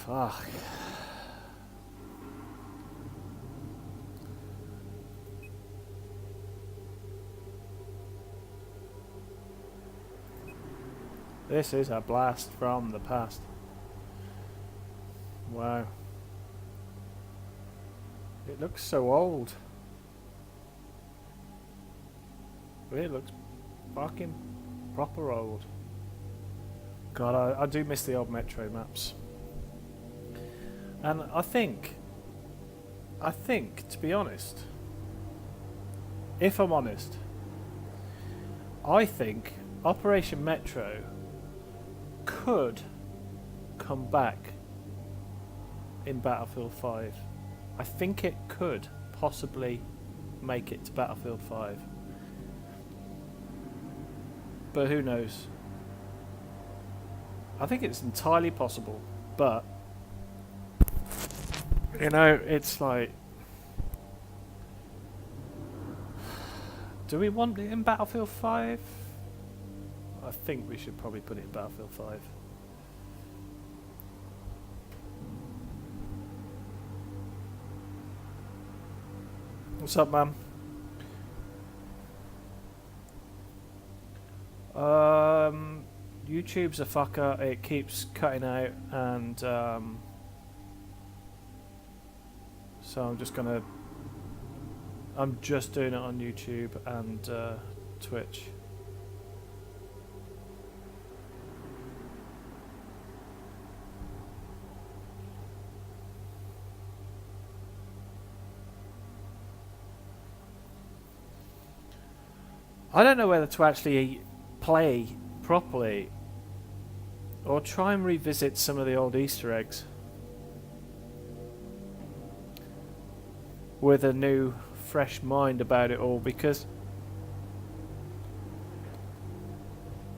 Fuck. This is a blast from the past. Wow. It looks so old. It looks fucking proper old. God, I do miss the old Metro maps. And I think, to be honest, if I'm honest, I think Operation Metro could come back in Battlefield 5. I think it could possibly make it to Battlefield 5. But who knows? I think it's entirely possible, but you know, it's like, do we want it in Battlefield 5? I think we should probably put it in Battlefield 5. What's up, man? YouTube's a fucker. It keeps cutting out, and so I'm just doing it on YouTube and Twitch. I don't know whether to actually play properly or try and revisit some of the old Easter eggs with a new, fresh mind about it all, because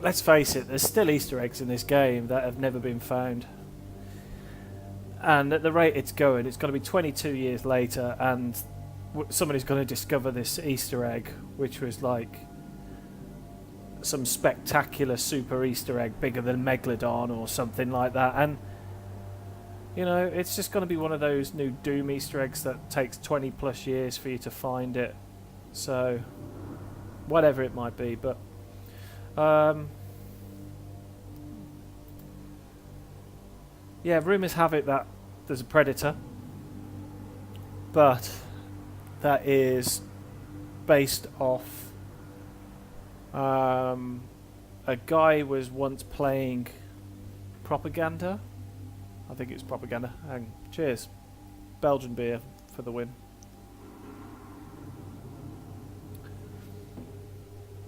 let's face it, there's still Easter eggs in this game that have never been found. And at the rate it's going to be 22 years later and somebody's going to discover this Easter egg, which was like some spectacular super Easter egg bigger than Megalodon or something like that, and you know, it's just going to be one of those new Doom Easter eggs that takes 20 plus years for you to find it. So whatever it might be, but yeah, rumours have it that there's a Predator, but that is based off a guy was once playing Propaganda. I think it's Propaganda. And cheers. Belgian beer for the win.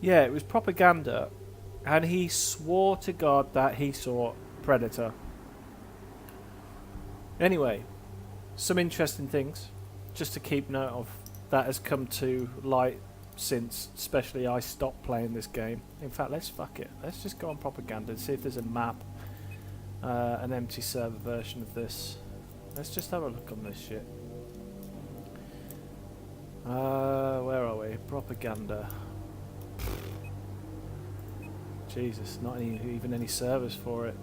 Yeah, it was Propaganda, and he swore to God that he saw Predator. Anyway, some interesting things just to keep note of that has come to light since especially I stopped playing this game. In fact, let's fuck it. Let's just go on Propaganda and see if there's a map, an empty server version of this. Let's just have a look on this shit. Where are we? Propaganda. Jesus, not even any servers for it.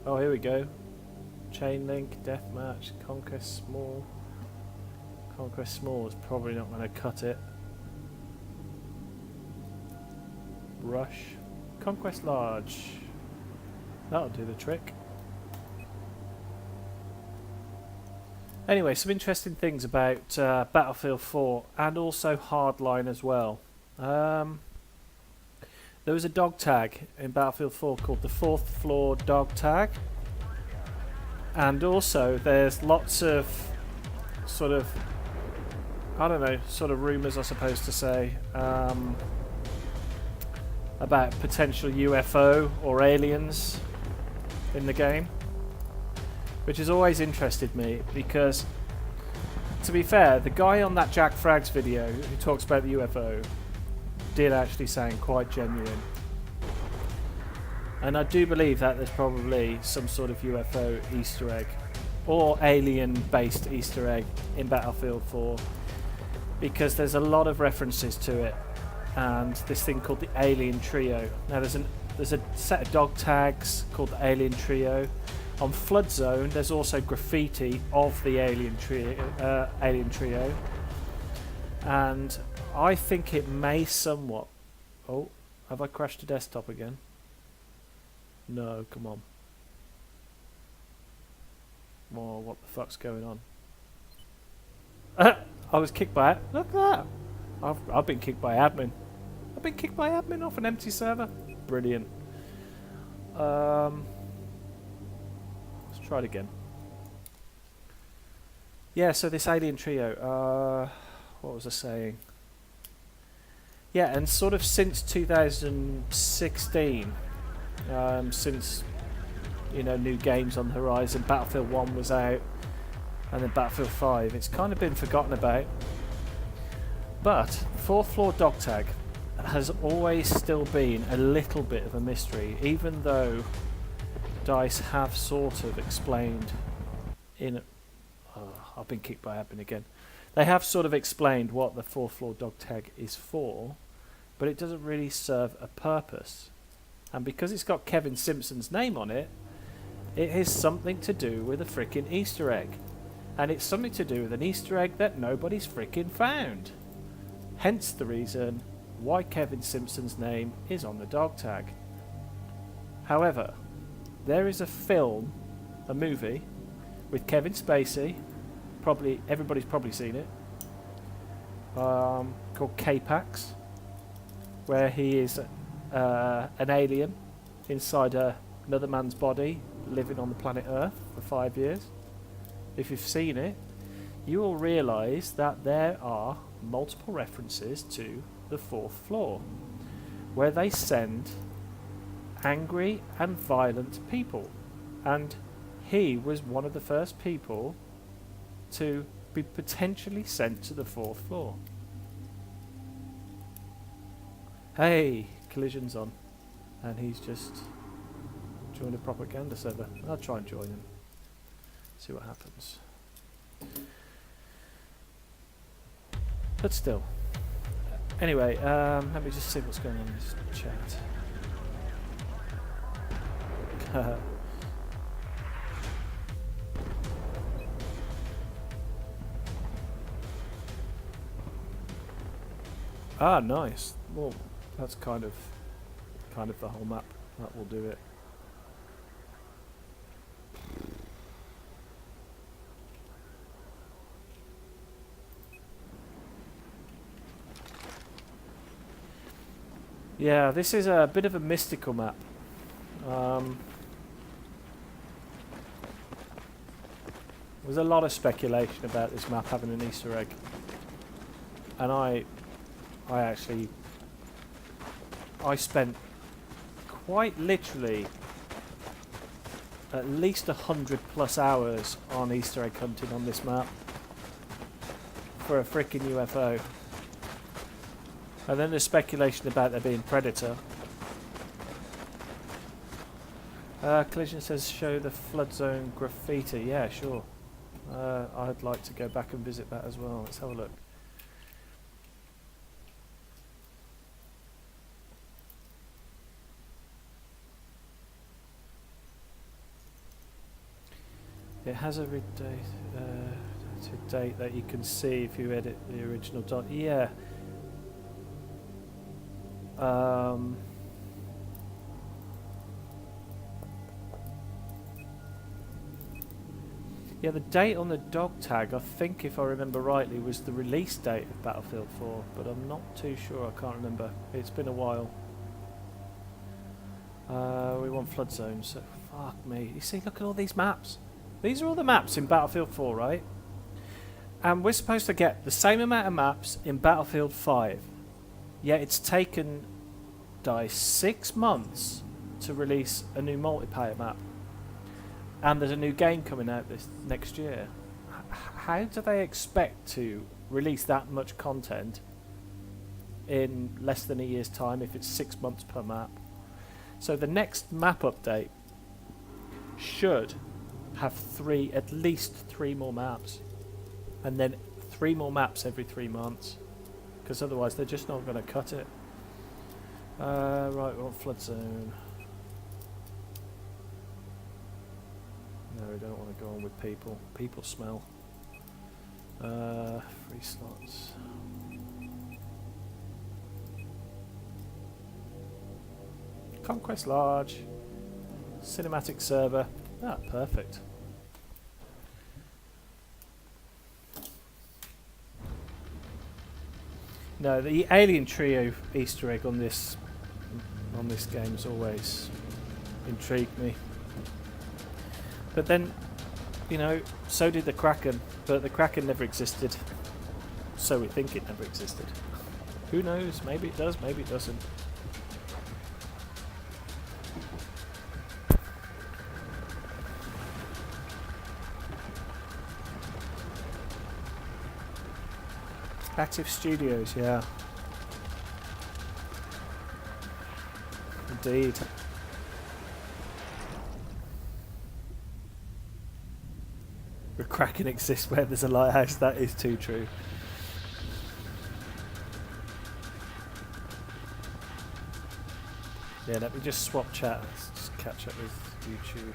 Oh, here we go. Chain link, deathmatch, Conquest Small. Conquest Small is probably not going to cut it. Rush. Conquest Large. That'll do the trick. Anyway, some interesting things about Battlefield 4 and also Hardline as well. There was a dog tag in Battlefield 4 called the 4th Floor Dog Tag. And also there's lots of sort of, I don't know, sort of rumours I suppose to say, about potential UFO or aliens in the game, which has always interested me because, to be fair, the guy on that Jack Frags video who talks about the UFO did actually sound quite genuine. And I do believe that there's probably some sort of UFO Easter egg or alien-based Easter egg in Battlefield 4, because there's a lot of references to it, and this thing called the Alien Trio. Now there's a set of dog tags called the Alien Trio. On Flood Zone, there's also graffiti of the alien trio, and I think it may somewhat. Oh, have I crashed the desktop again? No, come on. Oh, what the fuck's going on? I was kicked by it. Look at that. I've been kicked by admin. I've been kicked by admin off an empty server. Brilliant. Let's try it again. Yeah, so this alien trio. What was I saying? Yeah, and sort of since 2016, since new games on the horizon, Battlefield 1 was out, and then Battlefield 5, it's kind of been forgotten about. But fourth floor dog tag has always still been a little bit of a mystery, even though DICE have sort of explained I've been kicked by admin again. They have sort of explained what the fourth floor dog tag is for, but it doesn't really serve a purpose. And because it's got Kevin Simpson's name on it, it is something to do with a frickin' Easter egg. And it's something to do with an Easter egg that nobody's frickin' found. Hence the reason why Kevin Simpson's name is on the dog tag. However, there is a movie, with Kevin Spacey, everybody's probably seen it, called K-Pax, where he is an alien inside another man's body, living on the planet Earth for 5 years. If you've seen it, you will realise that there are multiple references to the fourth floor, where they send angry and violent people, and he was one of the first people to be potentially sent to the fourth floor. Hey, Collision's on, and he's just joined a propaganda server. I'll try and join him, see what happens. But still. Anyway, let me just see what's going on in this chat. Ah, nice. Well, that's kind of the whole map. That will do it. Yeah, this is a bit of a mystical map. There's a lot of speculation about this map having an Easter egg, and I spent quite literally at least 100+ hours on Easter egg hunting on this map for a freaking UFO. And then there's speculation about there being Predator. Collision says show the flood zone graffiti. Yeah, sure. I'd like to go back and visit that as well. Let's have a look. It has a date that you can see if you edit the original dot. Yeah. Yeah, the date on the dog tag, I think, if I remember rightly, was the release date of Battlefield 4, but I'm not too sure. I can't remember. It's been a while. We want flood zones, so fuck me. You see, look at all these maps. These are all the maps in Battlefield 4, right? And we're supposed to get the same amount of maps in Battlefield 5. Yet it's taken DICE 6 months to release a new multiplayer map. And there's a new game coming out this next year. How do they expect to release that much content in less than a year's time if it's 6 months per map? So the next map update should have at least three more maps, and then 3 more maps every 3 months, because otherwise they're just not going to cut it. Right, we want flood zone. No, we don't want to go on with people. People smell. 3 slots. Conquest Large. Cinematic server. Ah, perfect. No, the Alien Trio Easter egg on this game's always intrigued me. But then, you know, so did the Kraken, but the Kraken never existed. So we think it never existed. Who knows? Maybe it does, maybe it doesn't. Active Studios, yeah. Indeed. The Kraken exists where there's a lighthouse, that is too true. Yeah, let me just swap chat. Let's just catch up with YouTube.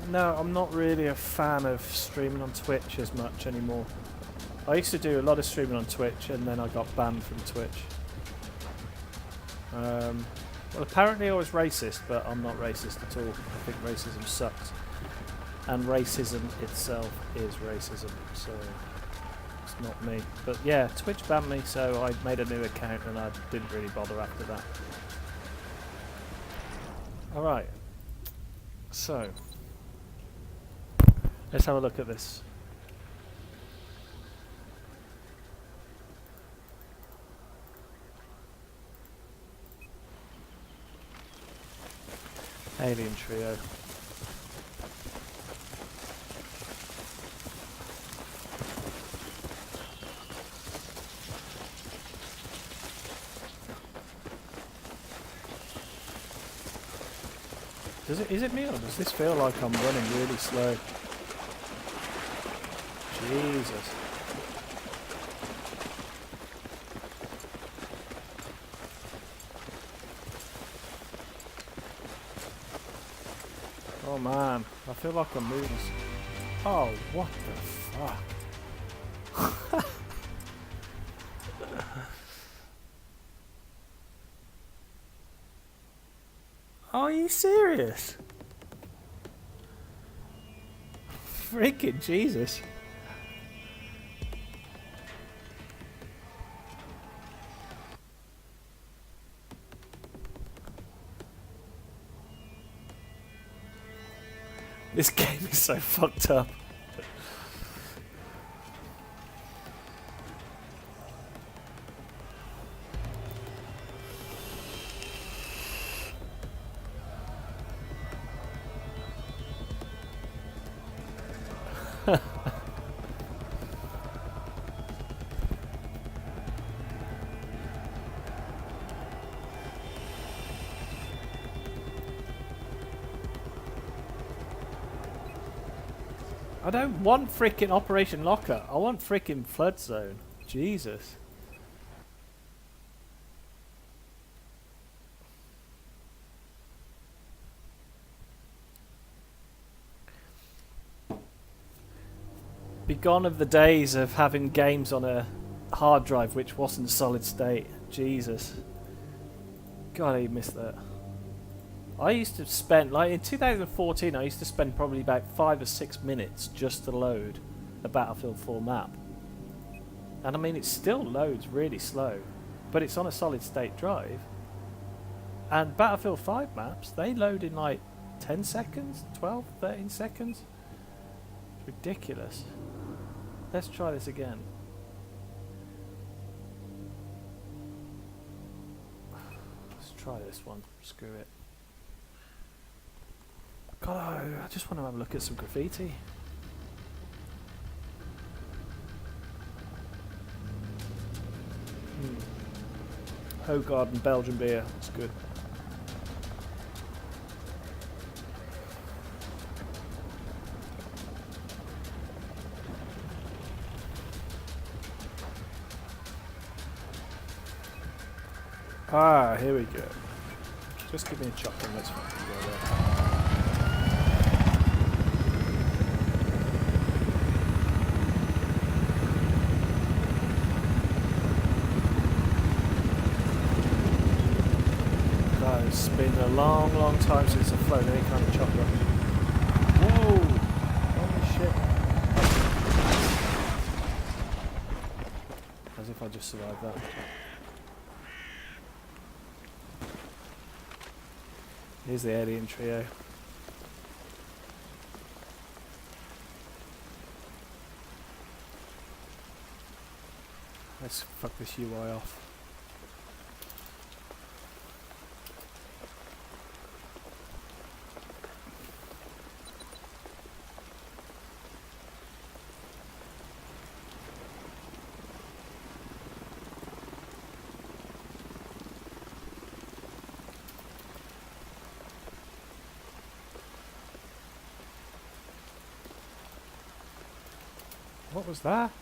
No, I'm not really a fan of streaming on Twitch as much anymore. I used to do a lot of streaming on Twitch and then I got banned from Twitch. Well, apparently I was racist, but I'm not racist at all. I think racism sucks. And racism itself is racism, so it's not me. But yeah, Twitch banned me, so I made a new account and I didn't really bother after that. Alright, so let's have a look at this. Alien Trio. Is it me or does this feel like I'm running really slow? Jesus. Oh man, I feel like I'm moving. Oh, what the fuck? Are you serious? Freaking Jesus. This game is so fucked up. I don't want freaking Operation Locker. I want freaking Flood Zone. Jesus. Be gone of the days of having games on a hard drive which wasn't solid state. Jesus. God, I miss that. I used to spend, like in 2014, I used to spend probably about 5 or 6 minutes just to load a Battlefield 4 map. And I mean, it still loads really slow, but it's on a solid state drive. And Battlefield 5 maps, they load in like 10 seconds, 12, 13 seconds. It's ridiculous. Let's try this again. Let's try this one, screw it. God, I just want to have a look at some graffiti. Hoegaarden Belgian beer. It's good. Ah, here we go. Just give me a chop and let's fucking go there. It's been a long, long time since I've flown any kind of chopper. Whoa! Holy shit. As if I just survived that. Here's the alien trio. Let's fuck this UI off. What was that?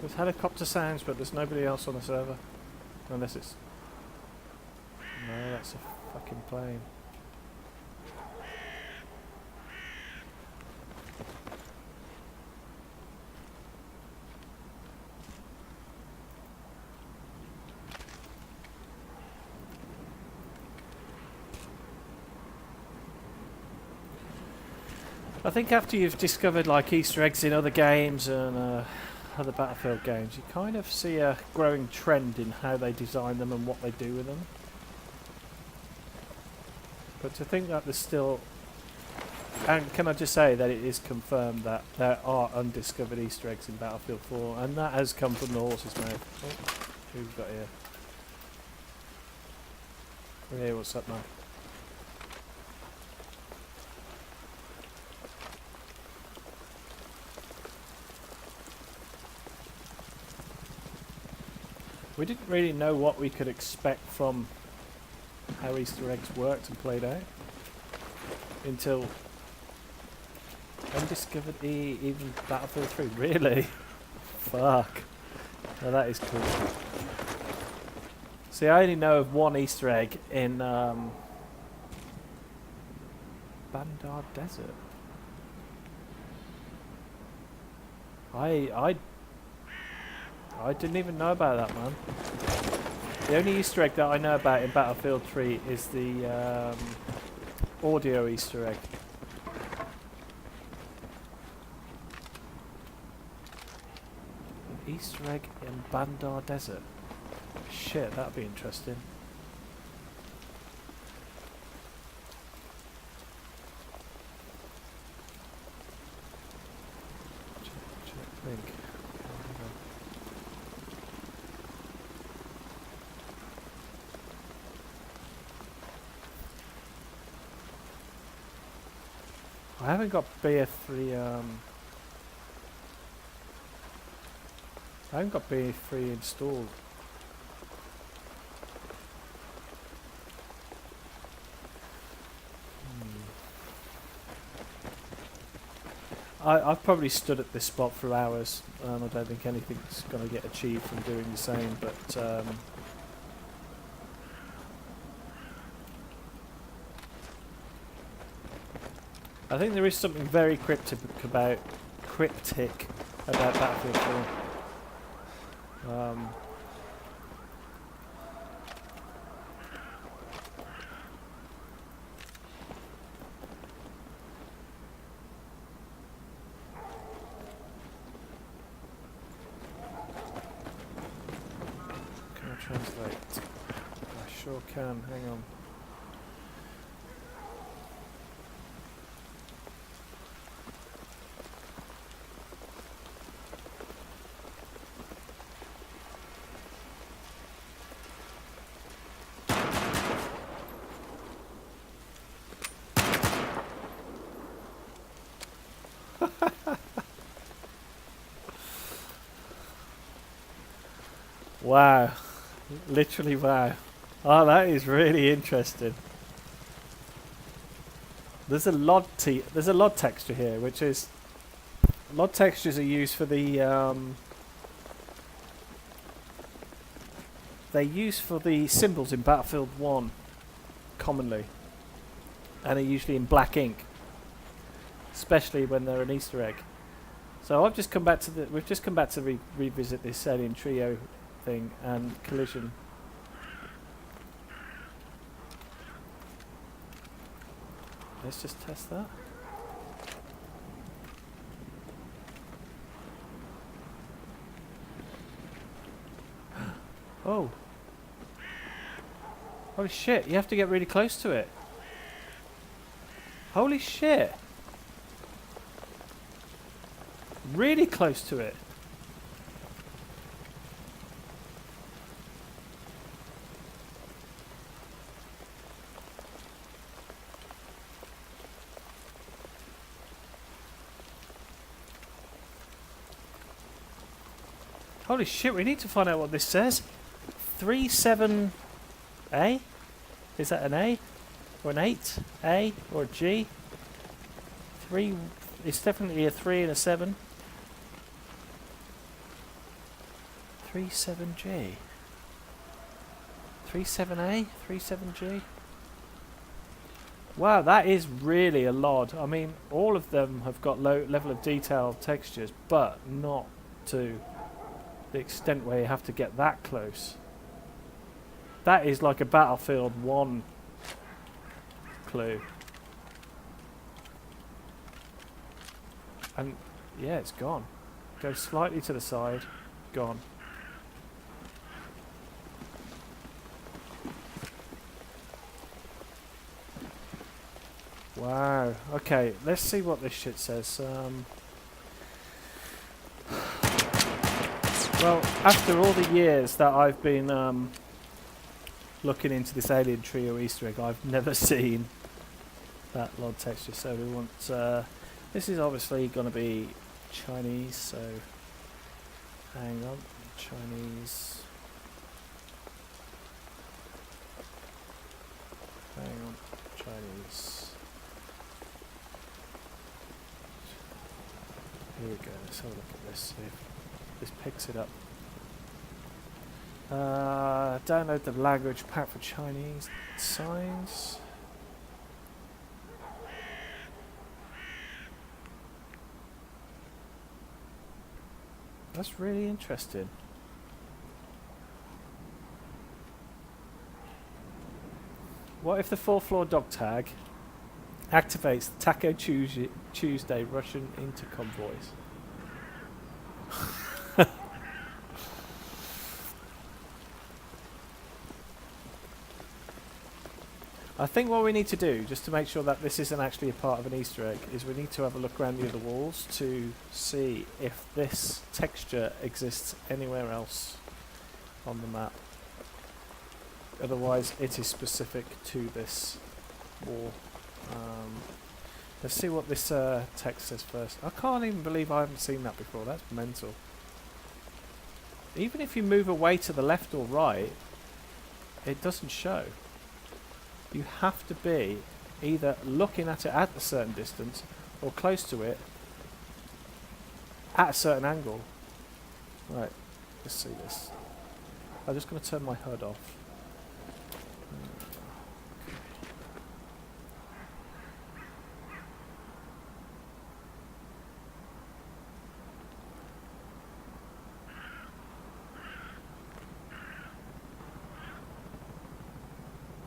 There's helicopter sounds, but there's nobody else on the server. Unless it's... No, that's a fucking plane. I think after you've discovered like Easter eggs in other games and other Battlefield games, you kind of see a growing trend in how they design them and what they do with them. But to think that there's still... And can I just say that it is confirmed that there are undiscovered Easter eggs in Battlefield 4, and that has come from the horse's mouth. Oh, who we've got here? Hey, what's up, man? We didn't really know what we could expect from how Easter eggs worked and played out until undiscovered even Battlefield 3. Really? Fuck. Oh, that is cool. See, I only know of one Easter egg in Bandar Desert. I didn't even know about that, man. The only Easter egg that I know about in Battlefield 3 is the audio Easter egg. An Easter egg in Bandar Desert. Shit, that'd be interesting. Think. I haven't got BF3 I haven't got BF3 installed. I've probably stood at this spot for hours, and I don't think anything's going to get achieved from doing the same, but I think there is something very cryptic about Battlefield 4. Can I translate? I sure can. Hang on. Wow. Literally wow. Oh, that is really interesting. There's a there's a LOD texture here, which is LOD textures are used for the they're used for the symbols in Battlefield 1 commonly, and are usually in black ink, especially when they're an Easter egg. So we've just come back to revisit this Alien Trio thing and Collision. Let's just test that. Oh. Holy shit, you have to get really close to it. Holy shit. Really close to it. Holy shit, we need to find out what this says. 37A? Is that an A? Or an 8? A? Or a G? 3. It's definitely a 3 and a 7. 37G. 37A? 37G? Wow, that is really a lot. I mean, all of them have got low level of detail textures, but not to the extent where you have to get that close. That is like a Battlefield 1 clue. And yeah, it's gone. Go slightly to the side, gone. Wow. Okay, let's see what this shit says. Well, after all the years that I've been looking into this Alien Trio Easter egg, I've never seen that LOD texture. So we want... this is obviously going to be Chinese, so... Hang on. Chinese... Hang on. Chinese... Here we go. Let's have a look at this. See if this picks it up. Download the language pack for Chinese signs. That's really interesting. What if the 4th floor dog tag activates the Taco Tuesday Russian intercom voice? I think what we need to do, just to make sure that this isn't actually a part of an Easter egg, is we need to have a look around the other walls to see if this texture exists anywhere else on the map. Otherwise, it is specific to this wall. Let's see what this text says first. I can't even believe I haven't seen that before. That's mental. Even if you move away to the left or right, it doesn't show. You have to be either looking at it at a certain distance or close to it at a certain angle. Right, let's see this. I'm just going to turn my HUD off.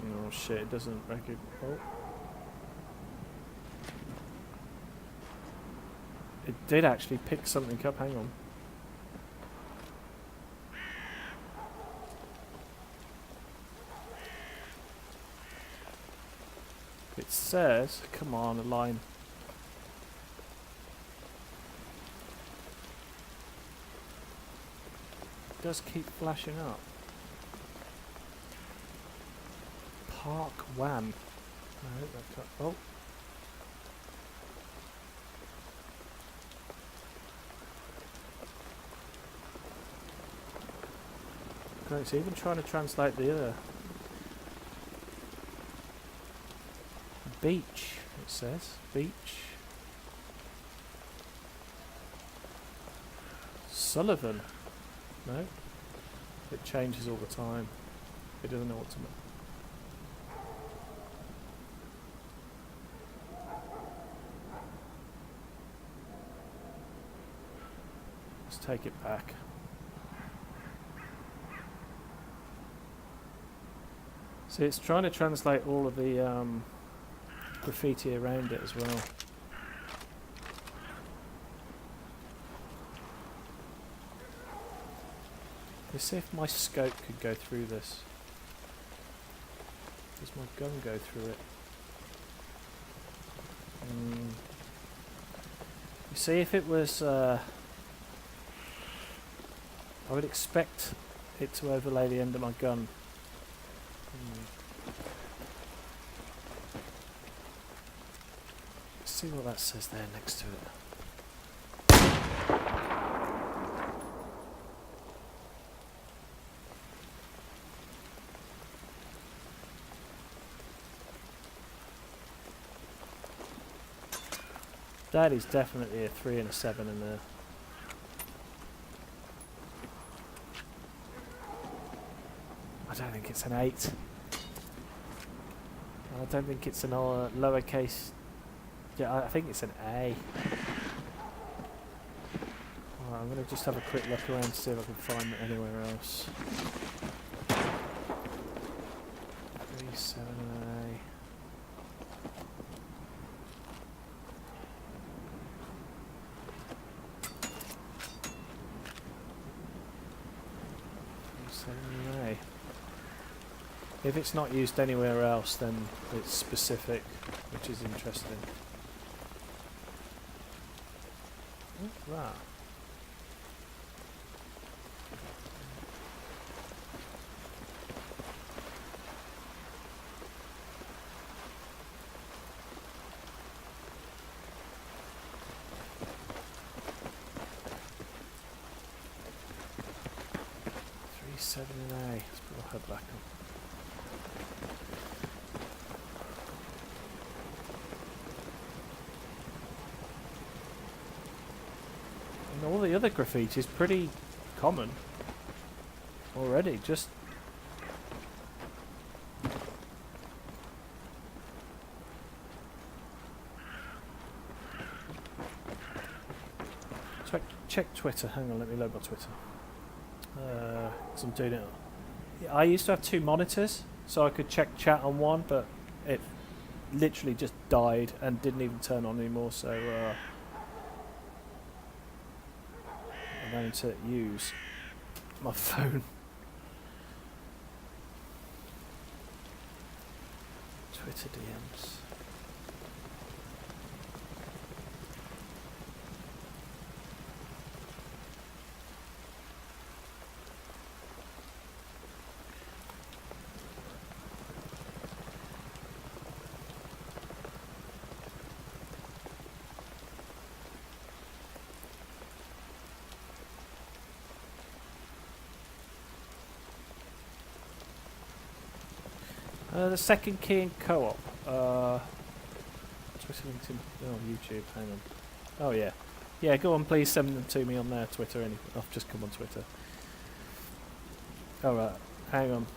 Oh shit, it doesn't recognize. Oh. It did actually pick something up, hang on. It says, come on, a line. It does keep flashing up. Park Wan. No, that's not. Oh. Okay, it's even trying to translate the other. Beach, it says. Beach. Sullivan. No. It changes all the time. It doesn't know what to make. Let's take it back. See, it's trying to translate all of the graffiti around it as well. Let's see if my scope could go through this. Does my gun go through it? You see, if it was... I would expect it to overlay the end of my gun. Let's see what that says there next to it. That is definitely a 3 and a 7 in there. I don't think it's an 8. I don't think it's an lowercase. Yeah, I think it's an A. Alright, I'm going to just have a quick look around to see if I can find it anywhere else. 3, 7, A. If it's not used anywhere else, then it's specific, which is interesting. What's that? A. Let's put our head back on. And all the other graffiti is pretty common already. Just check Twitter. Hang on, let me load my Twitter. 'Cause I'm doing it. I used to have 2 monitors, so I could check chat on one, but it literally just died and didn't even turn on anymore. So I'm going to use my phone. Twitter DMs. The second key in co-op. Twitter, LinkedIn, YouTube. Hang on. Oh yeah, yeah. Go on, please send them to me on their Twitter. I've just come on Twitter. All right, hang on.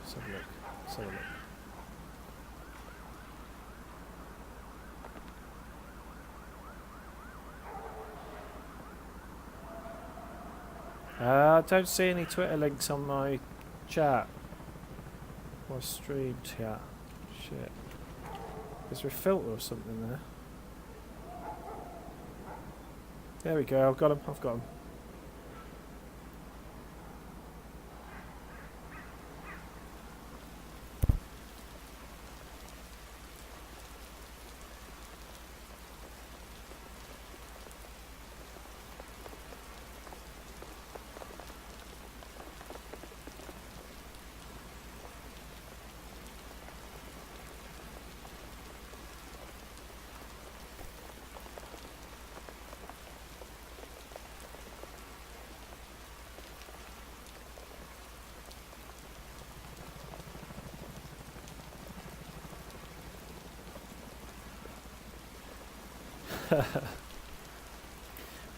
Let's have a look. Let's have a look. I don't see any Twitter links on my chat or stream chat. Shit. Is there a filter or something there? There we go. I've got him.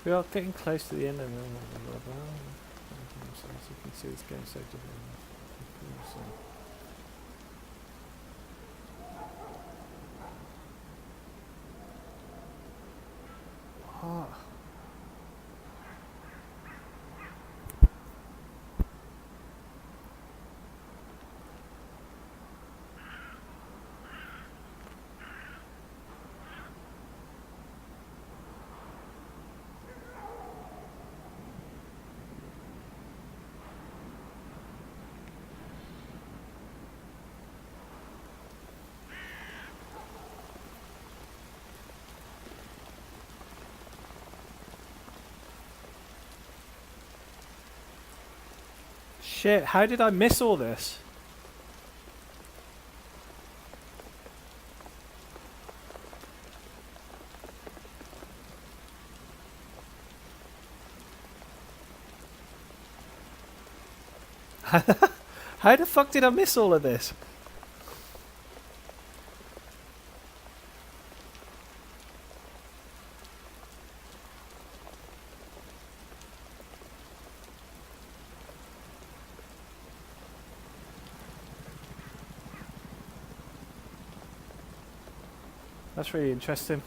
We are getting close to the end of the... So as you can see, this game's so different. Ah. Shit, how did I miss all this? How the fuck did I miss all of this? That's really interesting.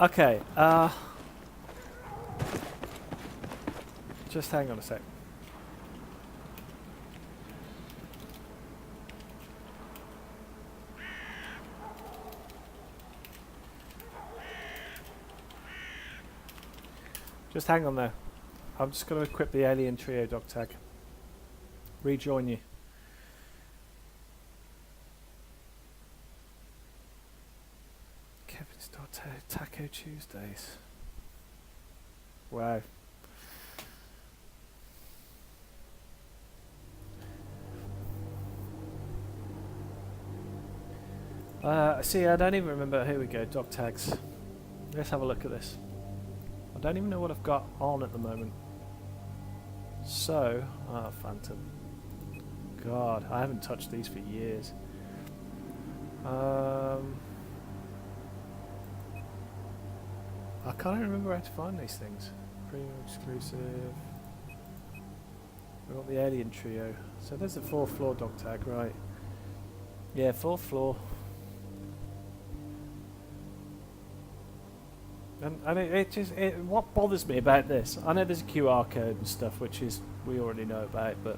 Okay, just hang on a sec. Just hang on there. I'm just going to equip the alien trio dog tag. Rejoin you. Kevin's Taco Tuesdays. Wow. See, I don't even remember. Here we go, dog tags. Let's have a look at this. I don't even know what I've got on at the moment. So, Phantom. God, I haven't touched these for years. I can't remember how to find these things. Premium exclusive. We've got the alien trio. So there's the 4th floor dog tag, right? Yeah, 4th floor. And it just what bothers me about this, I know there's a QR code and stuff, which is we already know about, but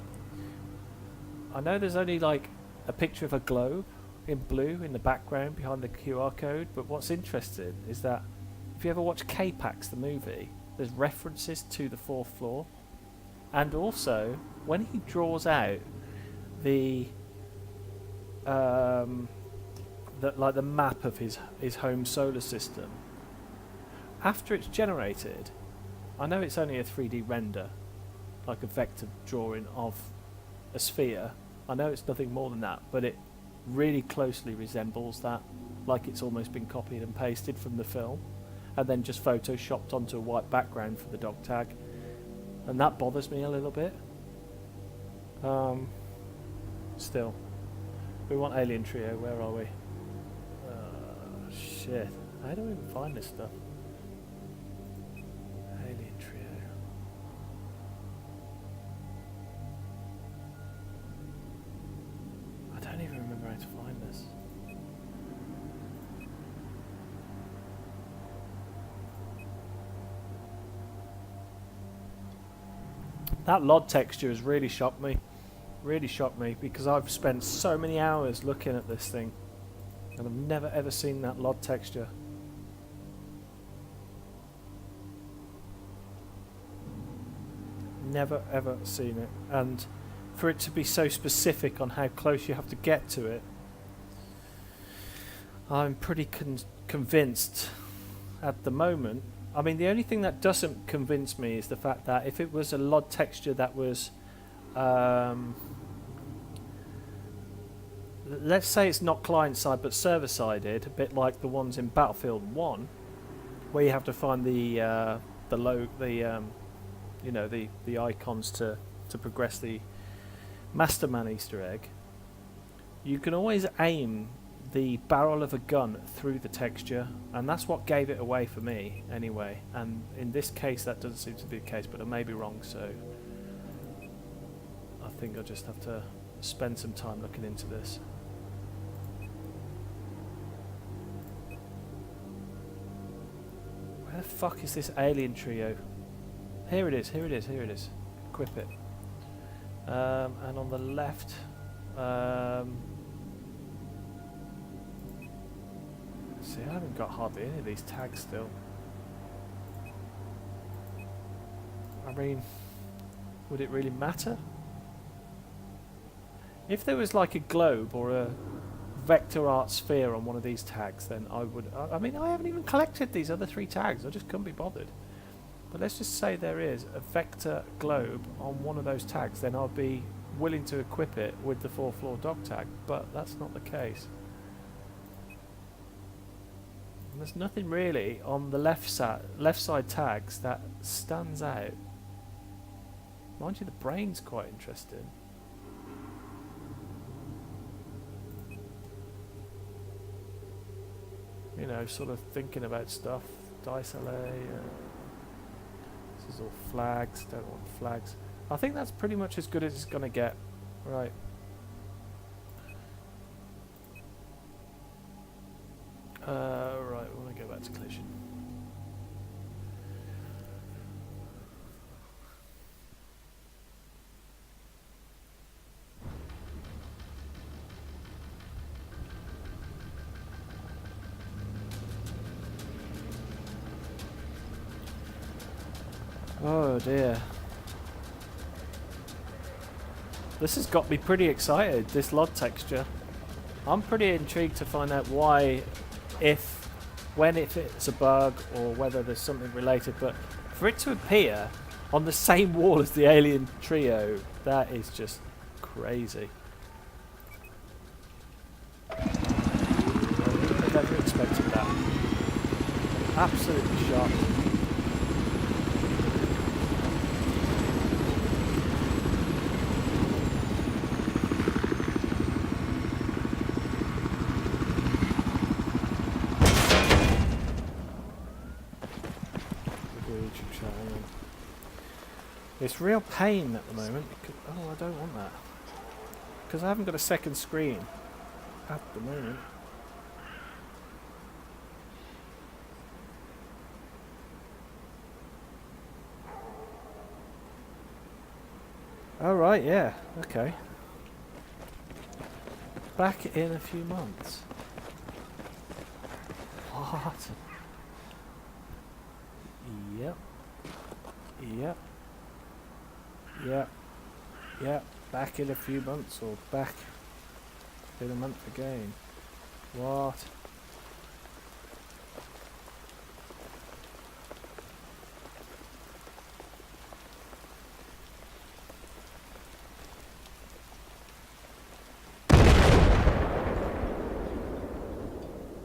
I know there's only like a picture of a globe in blue in the background behind the QR code, but what's interesting is that if you ever watch K-Pax the movie, there's references to the 4th floor, and also when he draws out the like the map of his home solar system. After it's generated, I know it's only a 3D render, like a vector drawing of a sphere. I know it's nothing more than that, but it really closely resembles that, like it's almost been copied and pasted from the film, and then just photoshopped onto a white background for the dog tag. And that bothers me a little bit. Still. We want Alien Trio, where are we? Shit. How do we even find this stuff? Alien Trio. I don't even remember how to find this. That LOD texture has really shocked me. Really shocked me, because I've spent so many hours looking at this thing and I've never ever seen that LOD texture. Never ever seen it, and for it to be so specific on how close you have to get to it, I'm pretty convinced at the moment. I mean, the only thing that doesn't convince me is the fact that if it was a LOD texture that was let's say it's not client-side but server-sided, a bit like the ones in Battlefield 1, where you have to find the icons to progress the Masterman Easter egg. you can always aim the barrel of a gun through the texture, and that's what gave it away for me anyway. And in this case that doesn't seem to be the case, but I may be wrong, so I think I'll just have to spend some time looking into this. Where the fuck is this alien trio? Here it is, here it is, here it is. Equip it. And on the left, see, I haven't got hardly any of these tags still. I mean, would it really matter? If there was like a globe or a vector art sphere on one of these tags, then I would... I mean, I haven't even collected these other 3 tags. I just couldn't be bothered. But let's just say there is a vector globe on one of those tags, then I'll be willing to equip it with the 4th floor dog tag, but that's not the case. And there's nothing really on the left side tags that stands out. Mind you, the brain's quite interesting. You know, sort of thinking about stuff. Dice LA. This is all flags. Don't want flags. I think that's pretty much as good as it's going to get. Right. Right, we want to go back to collision. Oh dear. This has got me pretty excited, this LOD texture. I'm pretty intrigued to find out why, when if it's a bug or whether there's something related, but for it to appear on the same wall as the alien trio, that is just crazy. I never expected that. Absolutely shocked. It's real pain at the moment. Oh, I don't want that. Because I haven't got a second screen at the moment. Oh, right, yeah. Okay. Back in a few months. What? Yep. Yep. Yeah, yeah, back in a few months or back in a month again. What?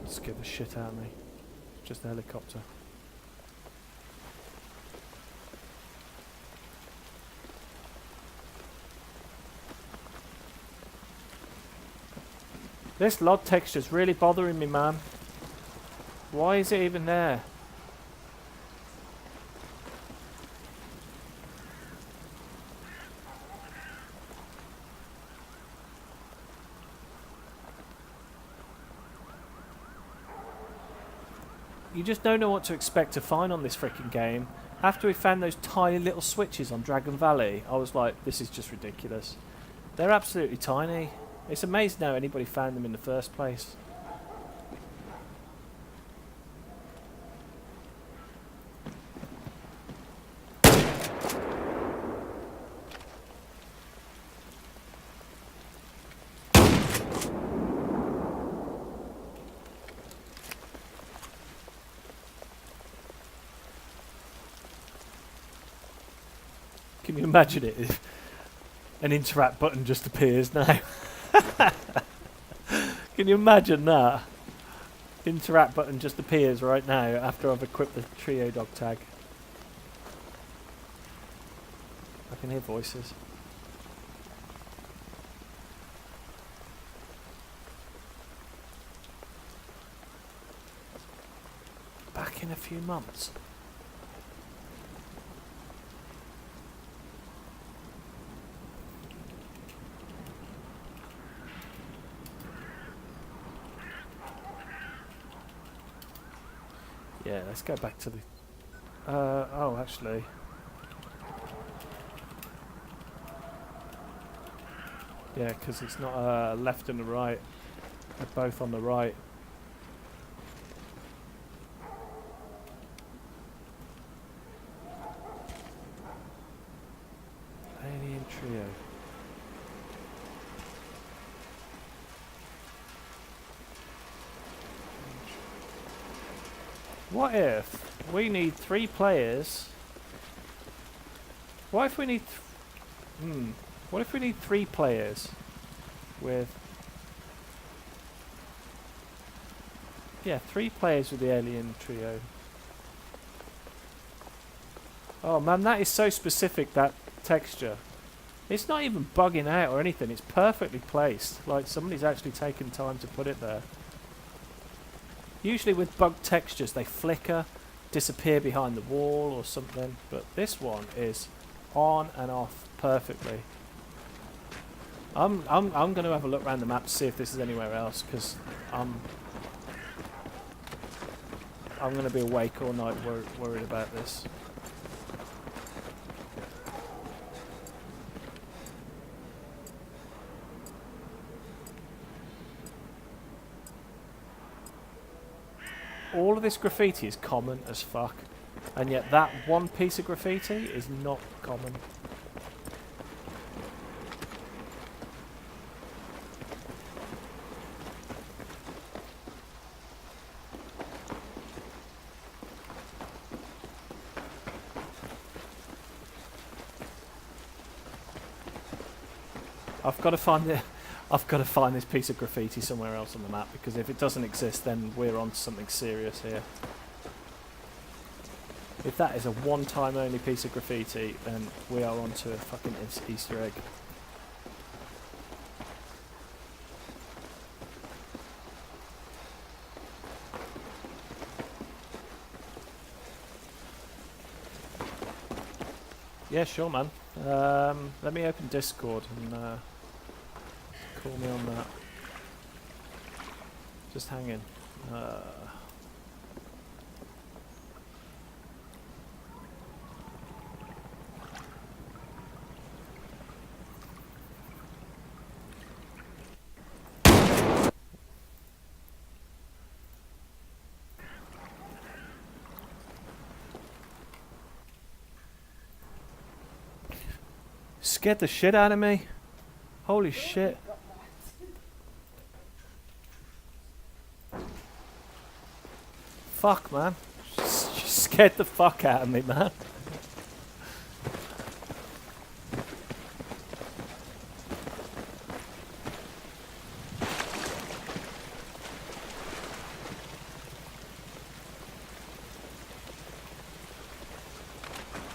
Scared the shit out of me. Just a helicopter. This LOD texture's really bothering me, man. Why is it even there? You just don't know what to expect to find on this freaking game. After we found those tiny little switches on Dragon Valley, I was like, this is just ridiculous. They're absolutely tiny. It's amazing how anybody found them in the first place. Can you imagine it if an interact button just appears now? Can you imagine that? Interact button just appears right now after I've equipped the trio dog tag. I can hear voices. back in a few months. Yeah, let's go back to the... oh, actually... Yeah, because it's not left and the right. They're both on the right. Alien Trio. What if we need 3 players? What if we need... What if we need 3 players with... Yeah, 3 players with the Alien Trio. Oh man, that is so specific, that texture. It's not even bugging out or anything, it's perfectly placed. Like somebody's actually taken time to put it there. Usually with bugged textures they flicker, disappear behind the wall or something, but this one is on and off perfectly. I'm going to have a look around the map to see if this is anywhere else, because I'm going to be awake all night worried about this. All of this graffiti is common as fuck, and yet that one piece of graffiti is not common. I've got to find this piece of graffiti somewhere else on the map, because if it doesn't exist then we're on to something serious here. If that is a one-time only piece of graffiti, then we are on to a fucking Easter egg. Yeah, sure man. Let me open Discord and call me on that. Just hang in. Scared the shit out of me. Holy shit. Fuck, man. She scared the fuck out of me, man.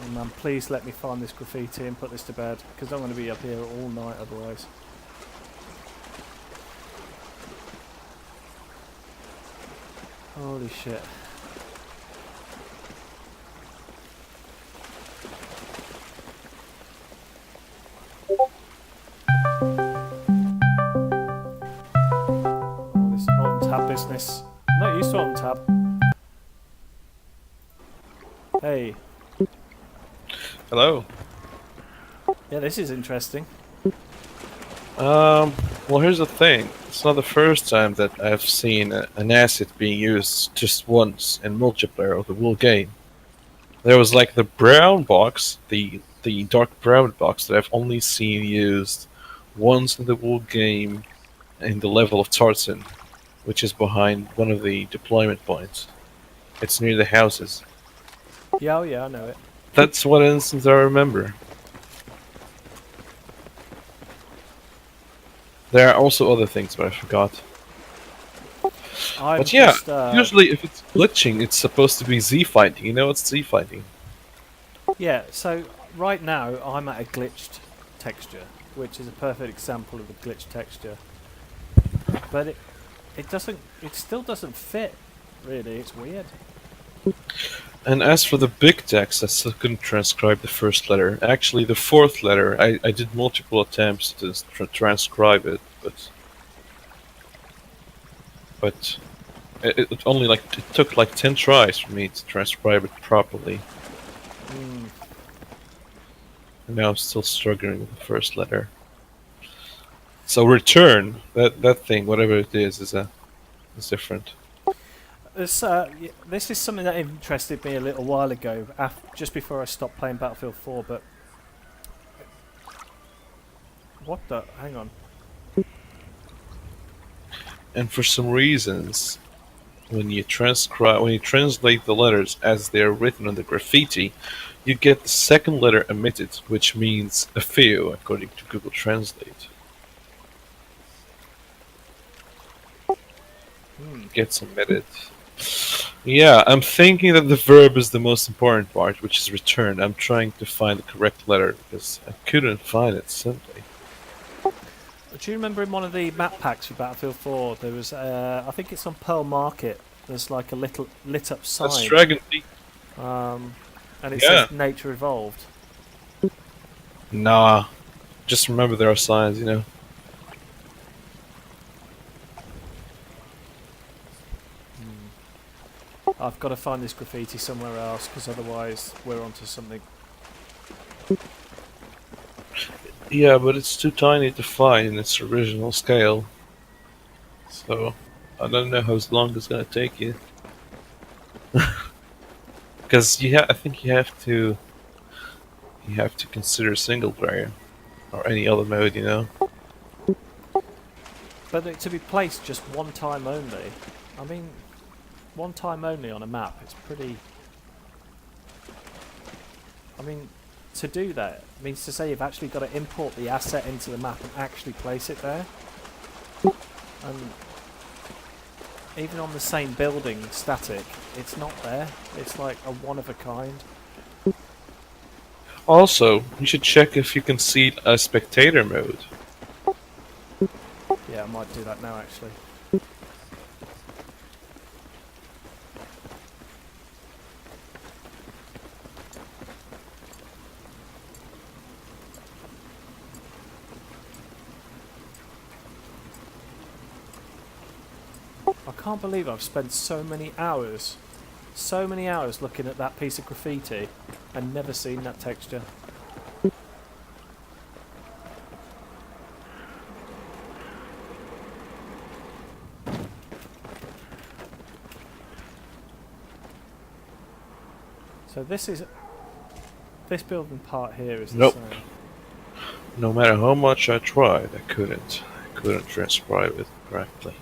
Oh, man, please let me find this graffiti and put this to bed, because I'm going to be up here all night otherwise. Holy shit. Oh, this alt tab business. I'm not used to alt tab. Hey. Hello. Yeah, this is interesting. Well, here's the thing. It's not the first time that I've seen an asset being used just once in multiplayer of the whole game. There was like the brown box, the dark brown box that I've only seen used once in the whole game in the level of Tartan, which is behind one of the deployment points. It's near the houses. Yeah, oh yeah, I know it. That's one instance I remember. There are also other things, but I forgot. But yeah, usually if it's glitching, it's supposed to be Z-fighting. You know what's Z-fighting? Yeah, so right now I'm at a glitched texture, which is a perfect example of a glitched texture. But it still doesn't fit, really. It's weird. And as for the big text, I still couldn't transcribe the first letter. Actually, the fourth letter, I did multiple attempts to transcribe it, but it only it took like 10 tries for me to transcribe it properly. Mm. And now I'm still struggling with the first letter. So return that thing, whatever it is different. This is something that interested me a little while ago, just before I stopped playing Battlefield 4. But what the? Hang on. And for some reasons, when you translate the letters as they're written on the graffiti, you get the second letter omitted, which means a few according to Google Translate. Gets omitted. Yeah, I'm thinking that the verb is the most important part, which is return. I'm trying to find the correct letter because I couldn't find it simply. Do you remember in one of the map packs for Battlefield 4, there was, I think it's on Pearl Market, there's like a little lit up sign. That's Dragon Peak. And it Yeah. says Nature Evolved. Nah. Just remember there are signs, you know. I've got to find this graffiti somewhere else, because otherwise we're onto something. Yeah, but it's too tiny to find in its original scale. So, I don't know how long it's gonna take you. Because I think you have to consider single player or any other mode, you know. But to be placed just one time only, I mean, one time only on a map, it's pretty... I mean, to do that means to say you've actually got to import the asset into the map and actually place it there. And even on the same building, static, it's not there. It's like a one of a kind. Also, you should check if you can see a spectator mode. Yeah, I might do that now actually. I can't believe I've spent so many hours looking at that piece of graffiti and never seen that texture. So this building part here is the Nope. same. No matter how much I tried, I couldn't transcribe it correctly.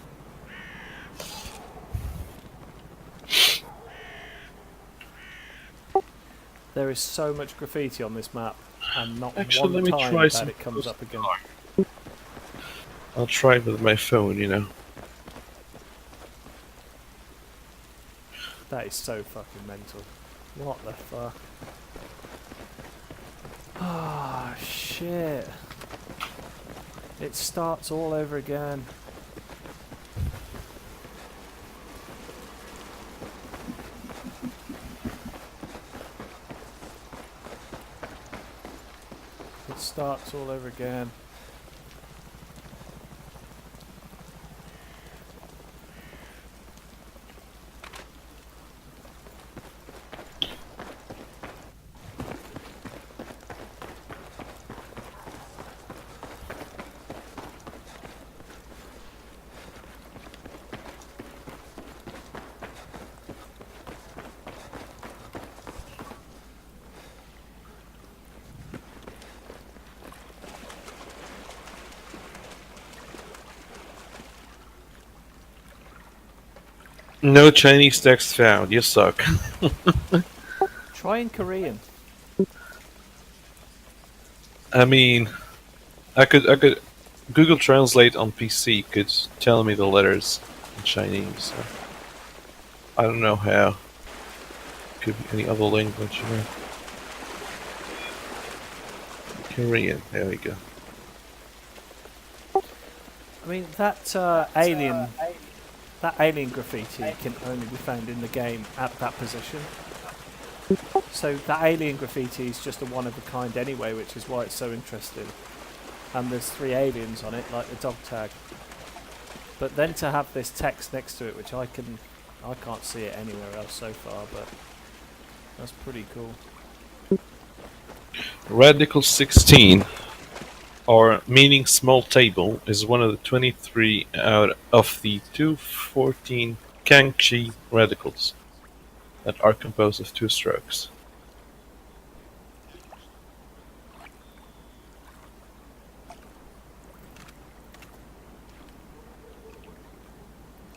There is so much graffiti on this map, and not Actually, let one me time try that some it comes up again. I'll try it with my phone, you know. That is so fucking mental. What the fuck? Ah, shit. It starts all over again. It starts all over again. No Chinese text found. You suck. Try in Korean. I mean, I could Google Translate on PC could tell me the letters in Chinese. So I don't know how. Could be any other language, you know. Korean. There we go. I mean, that alien that alien graffiti can only be found in the game at that position. So that alien graffiti is just a one of a kind anyway, which is why it's so interesting. And there's 3 aliens on it, like the dog tag. But then to have this text next to it, which I can't see it anywhere else so far, but that's pretty cool. Radical 16, or meaning small table, is one of the 23 out of the 214 Kangxi radicals that are composed of 2 strokes.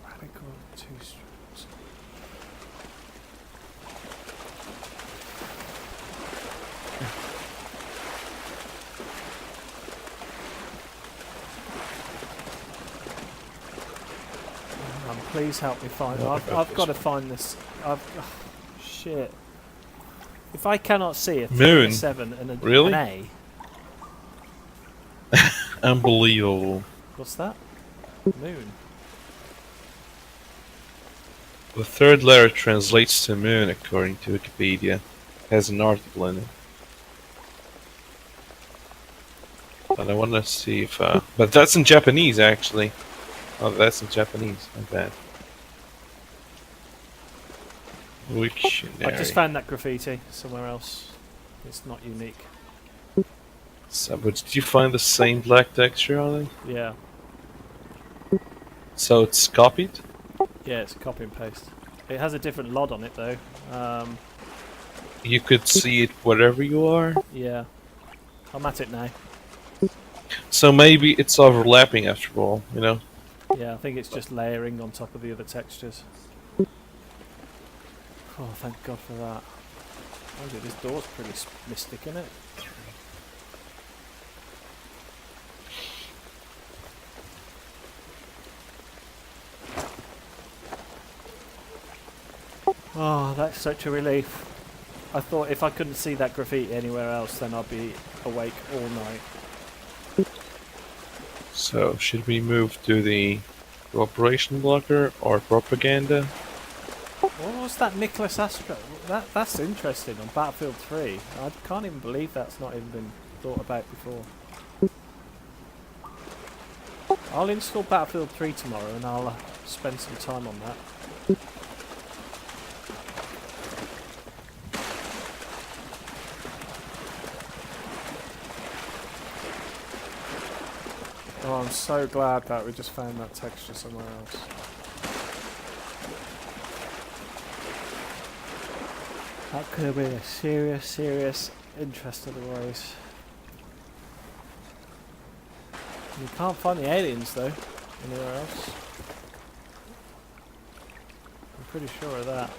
Radical 2 strokes. Please help me find it. I've got to find this. Shit. If I cannot see a 3, a 7 and an A. Unbelievable. What's that? Moon. The third letter translates to moon according to Wikipedia. Has an article in it. But I want to see if... but that's in Japanese, actually. Oh, that's in Japanese. Not bad. Wiktionary. I just found that graffiti somewhere else. It's not unique. So, but did you find the same black texture on it? Yeah. So it's copied? Yeah, it's a copy and paste. It has a different LOD on it though. You could see it wherever you are? Yeah. I'm at it now. So maybe it's overlapping after all, you know? Yeah, I think it's just layering on top of the other textures. Oh, thank God for that. Oh, this door's pretty mystic, isn't it? Oh, that's such a relief. I thought if I couldn't see that graffiti anywhere else, then I'd be awake all night. So, should we move to the cooperation blocker or propaganda? What was that Nicholas Astro? That's interesting on Battlefield 3. I can't even believe that's not even been thought about before. I'll install Battlefield 3 tomorrow and I'll spend some time on that. Oh, I'm so glad that we just found that texture somewhere else. That could have been a serious interest otherwise. You can't find the aliens though, anywhere else. I'm pretty sure of that.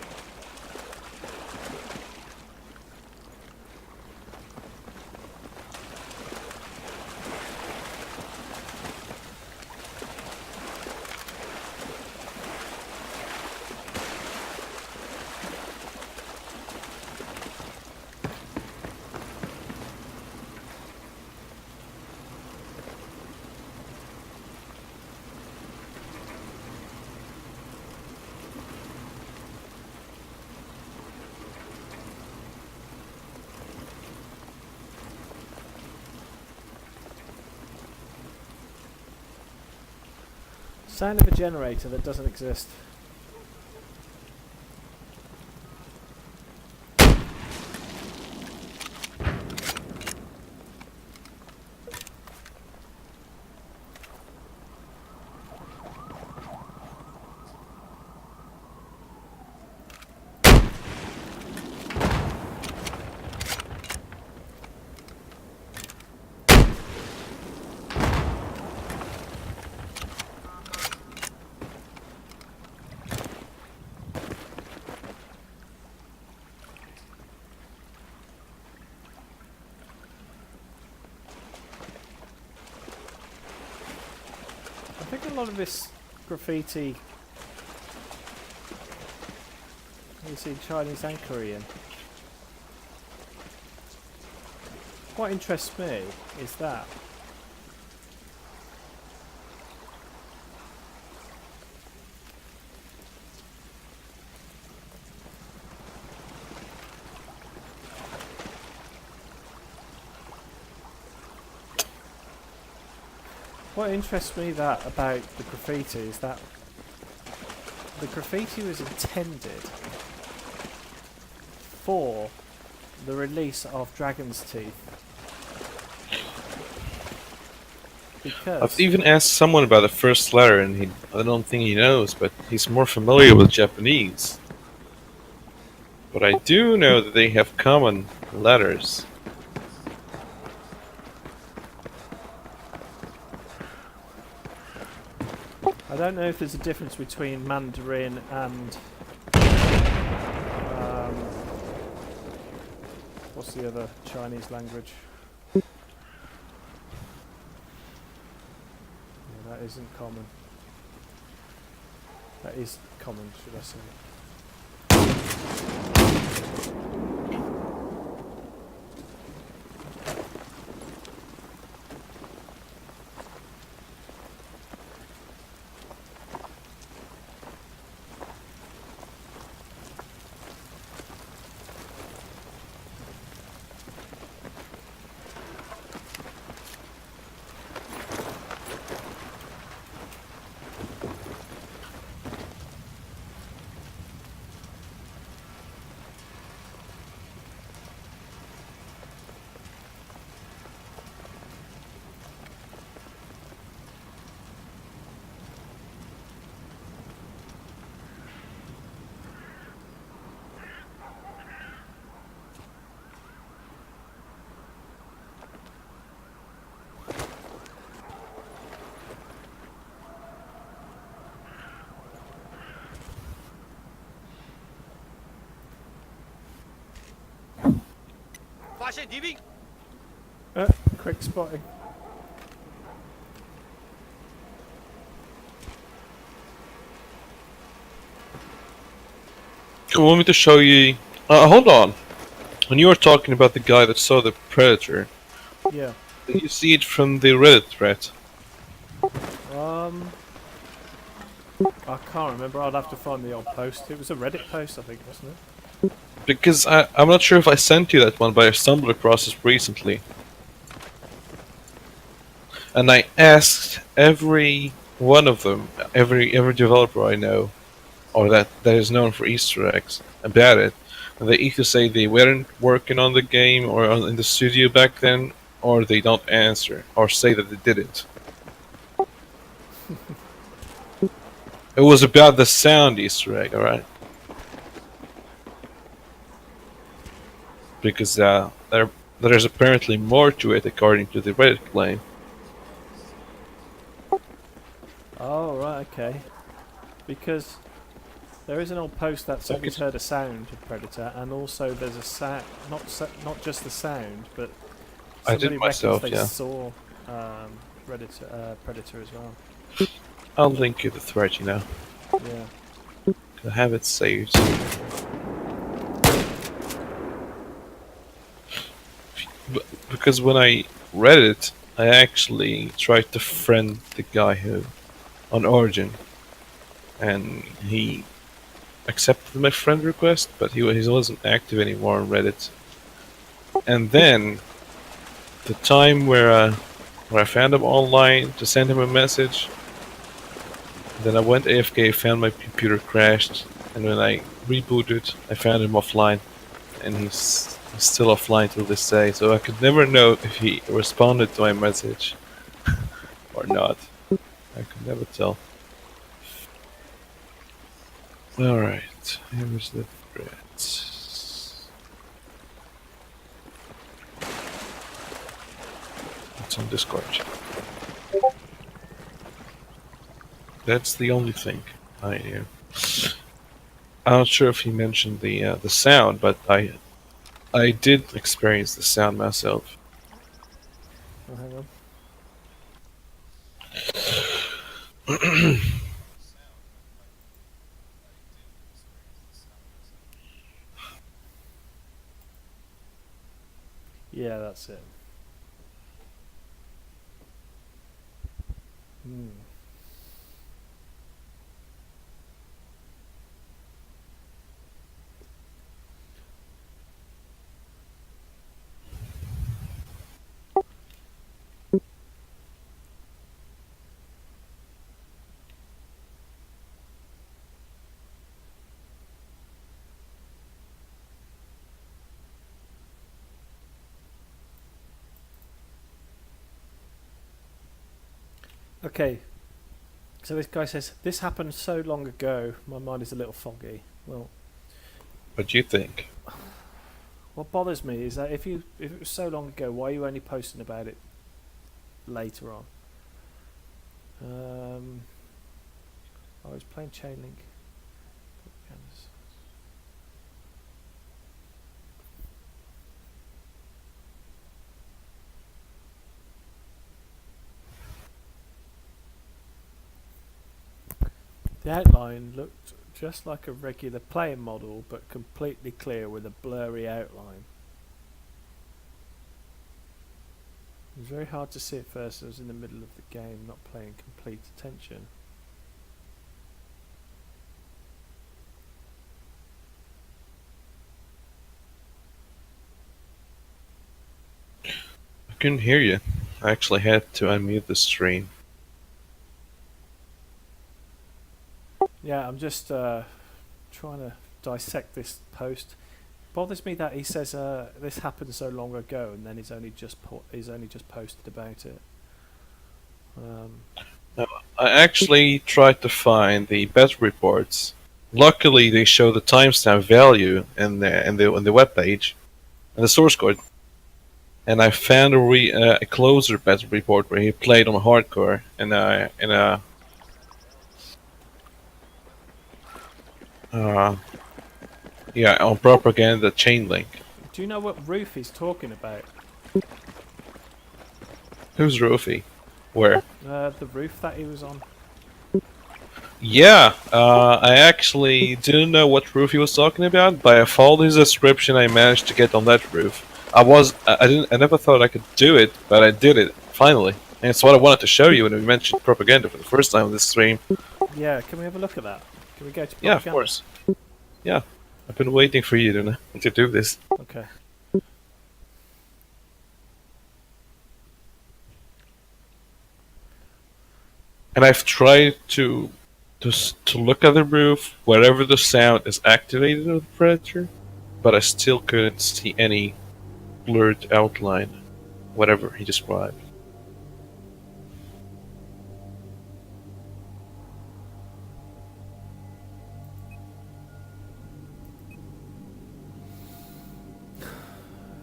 Sound of a generator that doesn't exist. I think a lot of this graffiti is in Chinese and Korean. What interests me is that What interests me about the graffiti is that the graffiti was intended for the release of Dragon's Teeth. Because I've even asked someone about the first letter, and I don't think he knows, but he's more familiar with Japanese. But I do know that they have common letters. I don't know if there's a difference between Mandarin and what's the other Chinese language? Yeah, that isn't common. That is common, should I say. Quick spotting. You want me to show you? Hold on. When you were talking about the guy that saw the predator, Yeah. did you see it from the Reddit thread? I can't remember. I'd have to find the old post. It was a Reddit post, I think, wasn't it? Because I'm not sure if I sent you that one, but I stumbled across it recently. And I asked every one of them, every developer I know, or that is known for Easter eggs, about it. And they either say they weren't working on the game or in the studio back then, or they don't answer, or say that they didn't. It was about the sound Easter egg, alright? Because there's apparently more to it according to the Reddit claim. Oh, right, okay. Because there is an old post that somebody's heard a sound of Predator, and also there's a sound, not just the sound, but I did somebody myself, reckons they yeah. saw Predator as well. I'll link you the thread, you know. Yeah. I have it saved. Because when I read it, I actually tried to friend the guy who on Origin, and he accepted my friend request, but he wasn't active anymore on Reddit. And then the time where I found him online to send him a message, then I went AFK, found my computer crashed, and when I rebooted, I found him offline, and he's still offline till this day. So I could never know if he responded to my message or not. I could never tell. Alright, here's the thread. It's on Discord. That's the only thing I knew. I'm not sure if he mentioned the sound, but I did experience the sound myself. Oh, hang on. Yeah, that's it. Hmm. Okay, so this guy says, this happened so long ago, my mind is a little foggy. Well, What do you think? what bothers me is that if it was so long ago, why are you only posting about it later on? I was playing Chainlink. The outline looked just like a regular playing model, but completely clear with a blurry outline. It was very hard to see at first. I was in the middle of the game, not paying complete attention. I couldn't hear you. I actually had to unmute the stream. Yeah, I'm just trying to dissect this post. Bothers me that he says this happened so long ago, and then he's only just posted about it. I actually tried to find the battle reports. Luckily, they show the timestamp value in the web page, and the source code. And I found a closer battle report where he played on hardcore in a yeah, on propaganda chain link. Do you know what roof he's talking about? Who's Rofi? Where? The roof that he was on. Yeah, I actually didn't know what roof he was talking about, but I followed his description. I managed to get on that roof. I never thought I could do it, but I did it finally. And it's what I wanted to show you when we mentioned propaganda for the first time on this stream. Yeah, can we have a look at that? Can we go to propaganda? Yeah, of course. Yeah, I've been waiting for you to do this. Okay. And I've tried to look at the roof wherever the sound is activated of the predator, but I still couldn't see any blurred outline, whatever he described.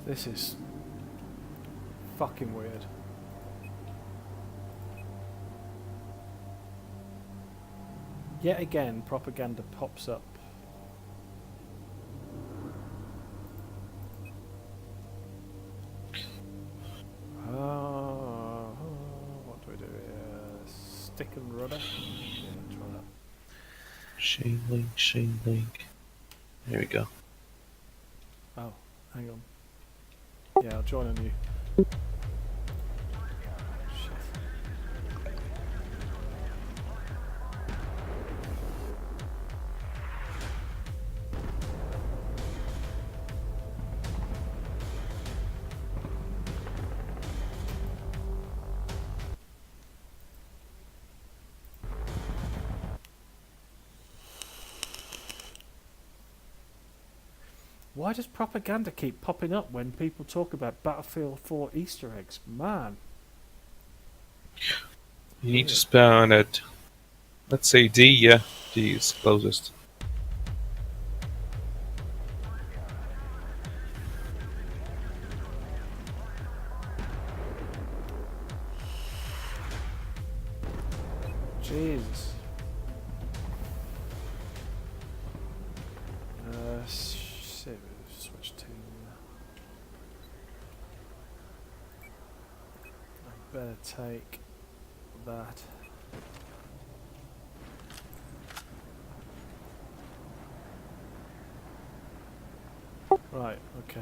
This is fucking weird. Yet again, propaganda pops up. What do we do here? Stick and rudder? Yeah, try that. Chain link. There we go. Oh, hang on. Yeah, I'll join on you. Shit. Why does propaganda keep popping up when people talk about Battlefield 4 Easter eggs? Man. You need to spawn at, let's say D, yeah. D is closest. Jesus. Switch to. I better take that. Right, okay.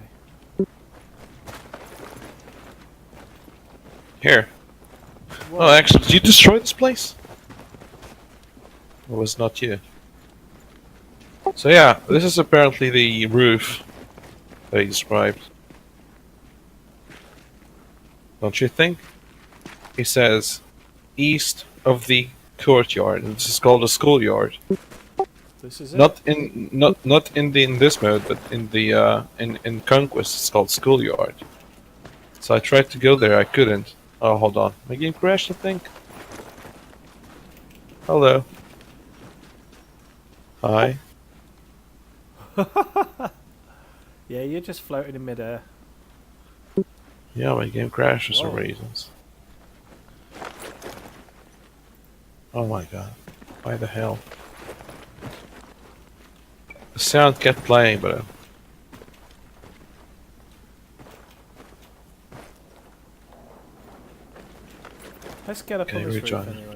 Here. Whoa. Oh, actually, did you destroy this place? It was not you. So yeah, this is apparently the roof that he described. Don't you think? He says, east of the courtyard, and this is called a schoolyard. This is it? Not in this mode, but in the in Conquest, it's called schoolyard. So I tried to go there, I couldn't. Oh, hold on, my game crashed, I think. Hello. Hi. Yeah, you're just floating in midair. Yeah, my game crashed for some Whoa. reasons. Oh my god. Why the hell? The sound kept playing, but Let's get up okay, on this roof rejoin. anyway.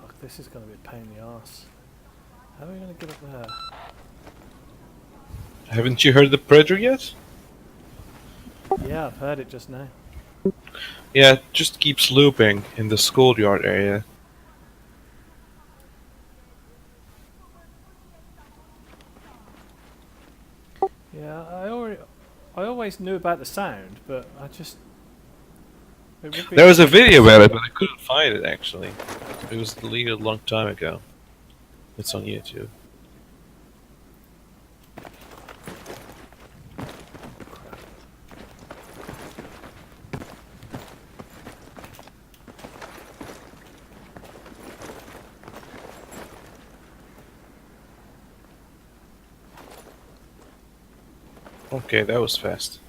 Fuck, this is going to be a pain in the arse. How are we going to get up there? Haven't you heard the Predator yet? Yeah, I've heard it just now. Yeah, it just keeps looping in the schoolyard area. Yeah, I always knew about the sound, but I just... It would be There was a video about it, but I couldn't find it actually. It was deleted a long time ago. It's on YouTube. Okay, that was fast.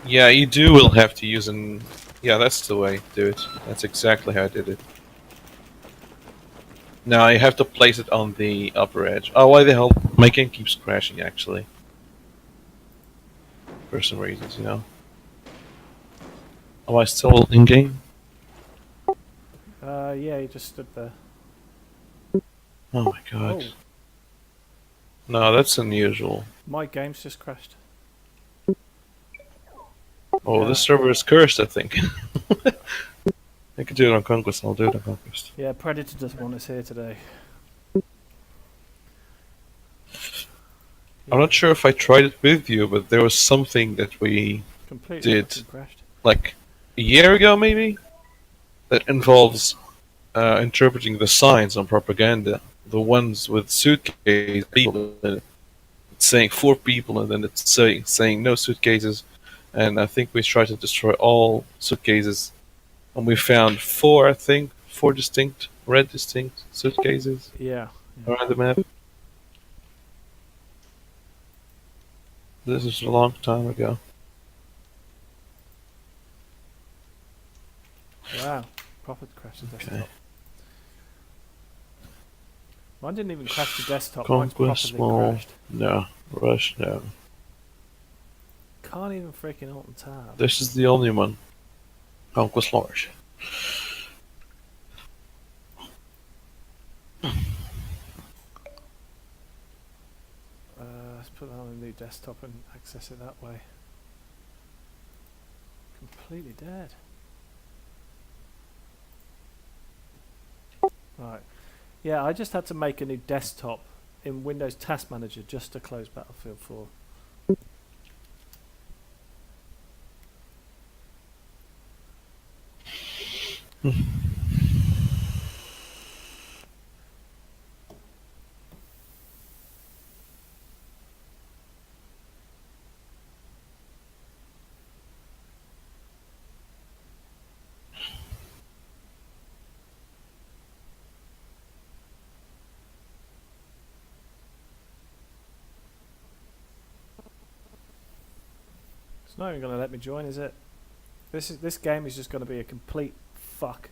Yeah, you will have to use an... Yeah, that's the way to do it. That's exactly how I did it. Now you have to place it on the upper edge. Oh, why the hell? My game keeps crashing, actually. For some reasons, you know. Am I still in-game? Yeah, you just stood there. Oh my god. Oh, No, that's unusual. my game's just crashed. Oh, Yeah. this server is cursed, I think. I could do it on Conquest, I'll do it on Conquest. Yeah, Predator doesn't want us here today. I'm not sure if I tried it with you, but there was something that we Completely did. fucking crashed. like a year ago, maybe, that involves interpreting the signs on propaganda. The ones with suitcase people in it. It's saying 4 people, and then it's saying no suitcases. And I think we tried to destroy all suitcases, and we found 4, I think, 4 distinct, red distinct suitcases Yeah. around the map. This is a long time ago. Wow. Proper crashed the desktop. Okay. Mine didn't even crash the desktop. Mine's Conquest properly small. crashed. No. Rush, no. Can't even freaking alt and tab. This is the only one. Conquest large. Let's put that on a new desktop and access it that way. Completely dead. Right. Yeah, I just had to make a new desktop in Windows Task Manager just to close Battlefield 4. It's not even going to let me join, is it? This game is just going to be a complete fuck.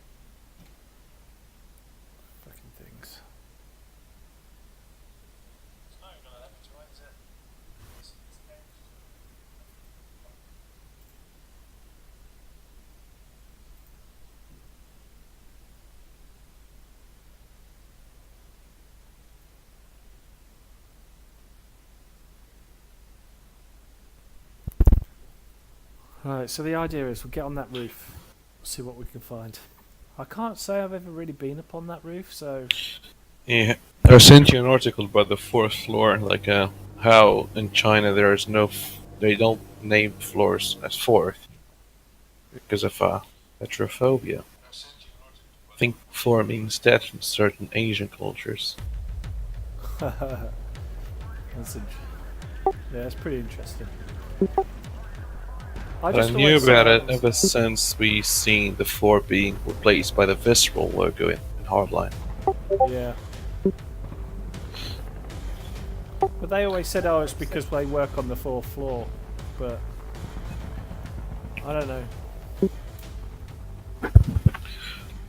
Fucking things. It's not even going to let me join, is it? This game is just Right, so the idea is we'll get on that roof, see what we can find. I can't say I've ever really been up on that roof, so... Yeah. I sent you an article about the 4th floor, like how in China there is no, they don't name floors as fourth because of heterophobia. I think floor means death in certain Asian cultures. That's yeah, it's pretty interesting. I But I just knew always said about I it was. ever since we seen the floor being replaced by the visceral logo in Hardline. Yeah. But they always said, oh, it's because they work on the fourth floor. But I don't know.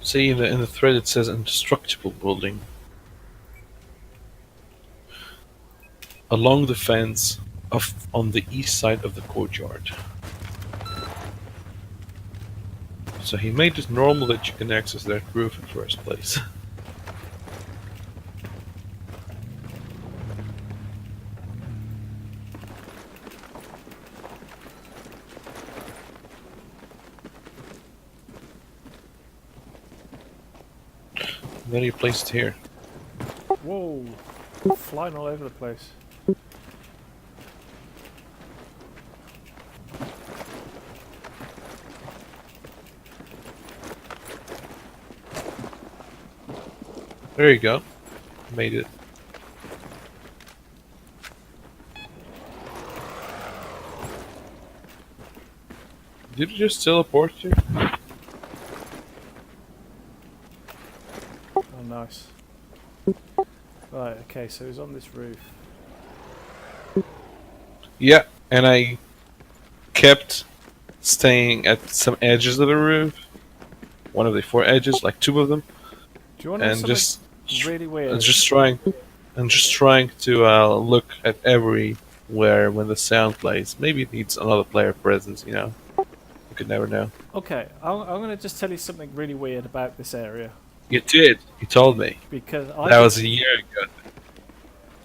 See, in the thread it says indestructible building. Along the fence on the east side of the courtyard. So he made it normal that you can access that roof in first place. And then he placed it here. Whoa! Flying all over the place. There you go. Made it. Did you just teleport here? Oh, nice. Right, okay, so he's on this roof. Yeah, and I kept staying at some edges of the roof. One of the four edges, like two of them, Do you want to know and something just really weird? just trying to look at everywhere when the sound plays. Maybe it needs another player presence, you know. You could never know. Okay, I'm going to just tell you something really weird about this area. You did. You told me. Because That was a year ago.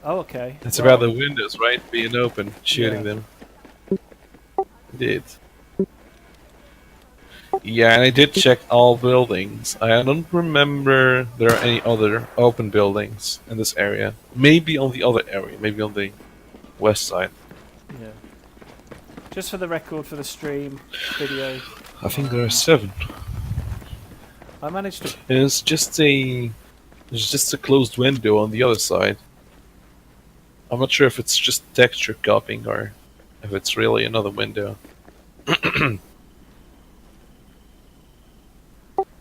Oh, okay. It's well, about the windows, right? Being open, shooting Yeah. them. You did. Yeah, and I did check all buildings. I don't remember there are any other open buildings in this area. Maybe on the other area. Maybe on the west side. Yeah. Just for the record, for the stream video, I think there are 7. I managed to. And it's just a closed window on the other side. I'm not sure if it's just texture copying or if it's really another window.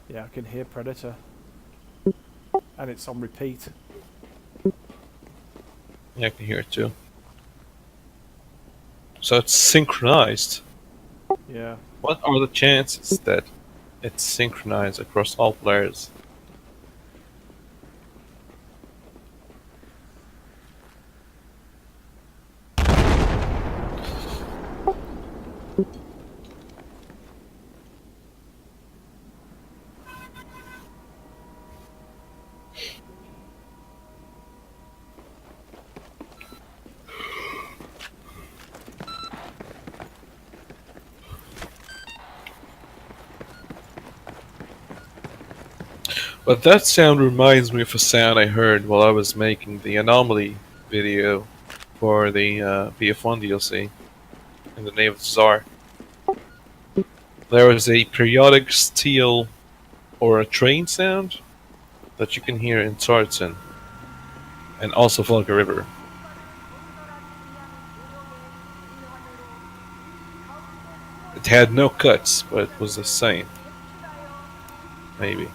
Yeah, I can hear Predator. And it's on repeat. Yeah, I can hear it too. So it's synchronized. Yeah. What are the chances that it's synchronized across all players? But that sound reminds me of a sound I heard while I was making the anomaly video for the BF1 DLC in the name of Czar. There was a periodic steel or a train sound that you can hear in Tsartsin and also Volga River. It had no cuts, but it was the same. Maybe.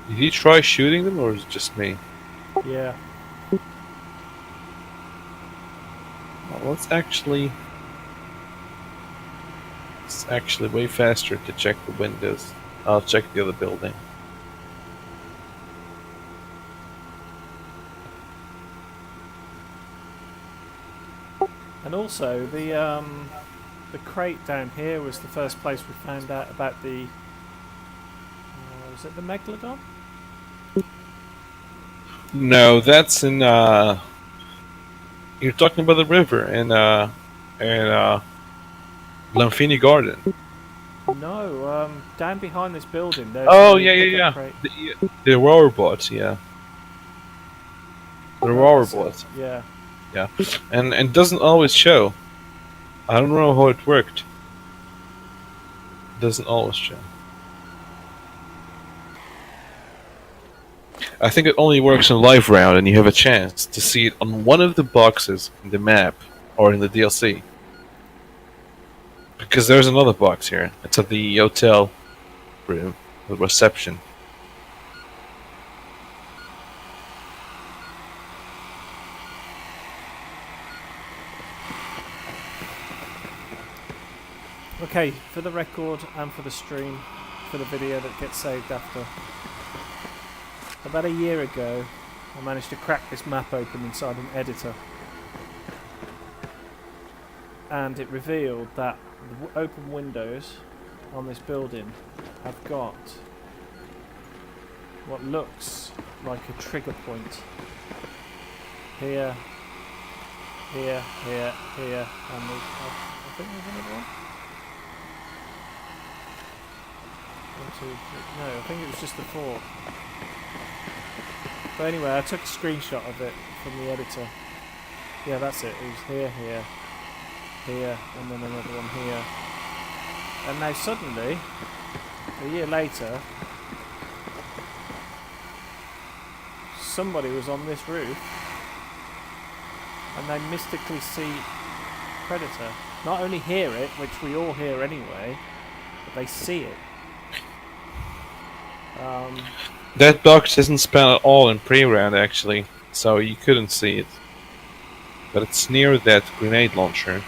Did you try shooting them, or is it just me? Yeah. Well, it's actually way faster to check the windows. I'll check the other building. And also the the crate down here was the first place we found out about the... was it the Megalodon? No, that's in. You're talking about the river in Lamfini Garden. No, down behind this building. There's Oh a yeah, pickup yeah, crate. yeah. The rower bots, yeah. The rower That's it, bots, yeah. yeah. And it doesn't always show. I don't know how it worked. It doesn't always show. I think it only works in live round, and you have a chance to see it on one of the boxes in the map or in the DLC. Because there's another box here. It's at the hotel room, the reception. Okay, for the record and for the stream, for the video that gets saved after. About a year ago, I managed to crack this map open inside an editor. And it revealed that the open windows on this building have got what looks like a trigger point. Here, here, here, here, and I think there's another one. 1, 2, 3. No, I think it was just the 4. But anyway, I took a screenshot of it from the editor. Yeah, that's it. It was here, here, here, and then another one here. And now suddenly, a year later, somebody was on this roof and they mystically see Predator. Not only hear it, which we all hear anyway, but they see it. That box isn't spelled at all in pre-round, actually, so you couldn't see it. But it's near that grenade launcher.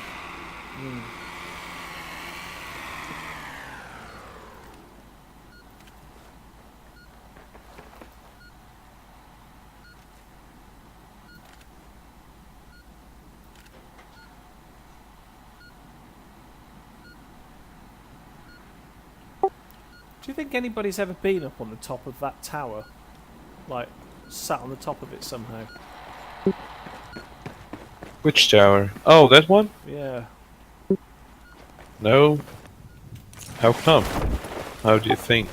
Do you think anybody's ever been up on the top of that tower? Like, sat on the top of it somehow? Which tower? Oh, that one? Yeah. No. How come? How do you think?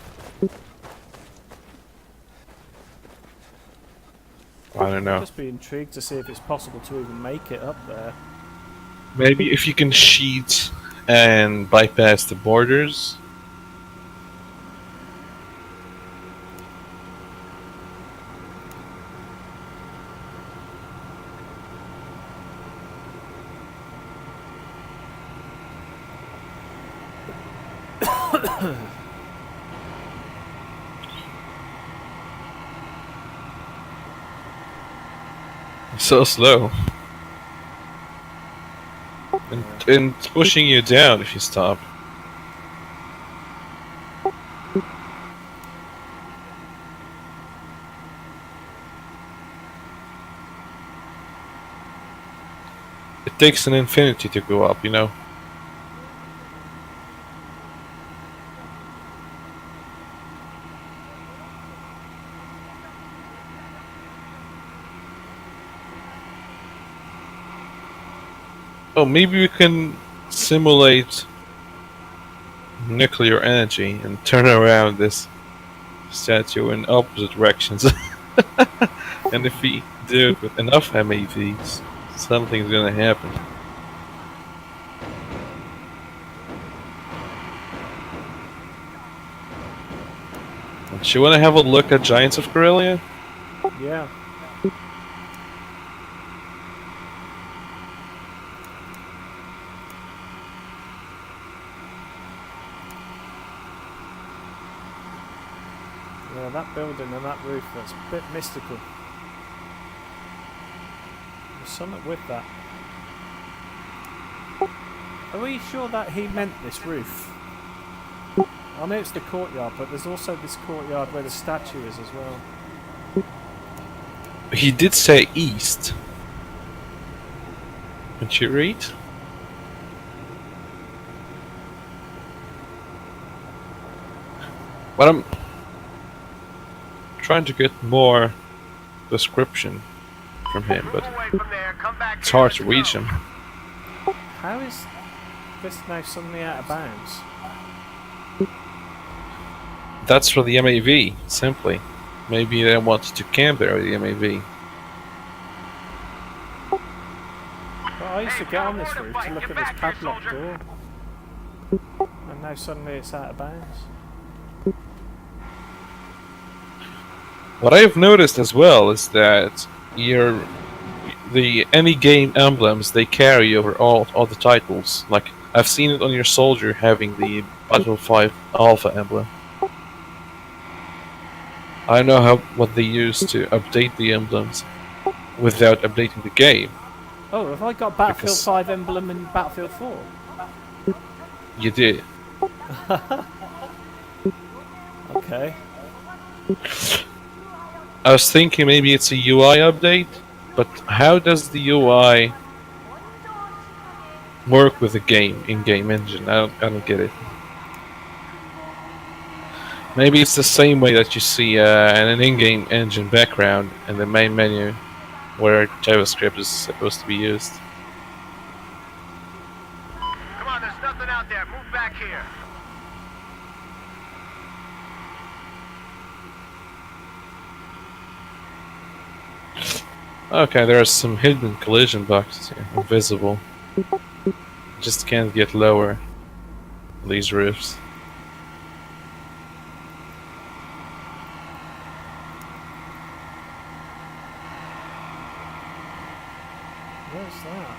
I don't know. I'd just be intrigued to see if it's possible to even make it up there. Maybe if you can cheat and bypass the borders. So slow. And pushing you down if you stop. It takes an infinity to go up, you know? Oh, maybe we can simulate nuclear energy and turn around this statue in opposite directions. And if we do it with enough MEVs, something's gonna happen. Do you wanna have a look at Giants of Corellia? Yeah. Yeah, that building and that roof, that's a bit mystical. There's something with that. Are we sure that he meant this roof? I know it's the courtyard, but there's also this courtyard where the statue is as well. He did say east. Did you read? But I'm trying to get more description from him, but it's hard to reach him. How is this now suddenly out of bounds? That's for the MAV, simply. Maybe they wanted to camp there with the MAV. Well, I used to get on this roof to look at this padlock door. And now suddenly it's out of bounds. What I've noticed as well is that any game emblems they carry over all the titles. Like I've seen it on your soldier having the Battlefield 5 Alpha emblem. I don't know what they use to update the emblems without updating the game. Oh, have I got Battlefield 5 emblem in Battlefield 4? You did. Okay. I was thinking maybe it's a UI update, but how does the UI work with the in-game engine? I don't get it. Maybe it's the same way that you see an in-game engine background in the main menu, where JavaScript is supposed to be used. Come on, there's nothing out there. Move back here. Okay, there are some hidden collision boxes here, invisible. Just can't get lower these roofs. Where's that?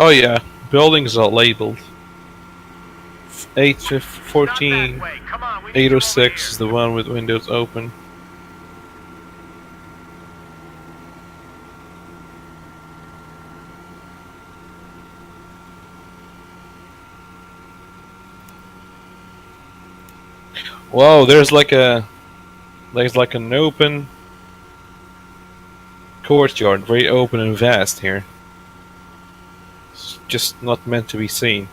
Oh yeah, buildings are labeled. 814, 806 is the one with windows open. Whoa, there's like an open courtyard, very open and vast here. It's just not meant to be seen.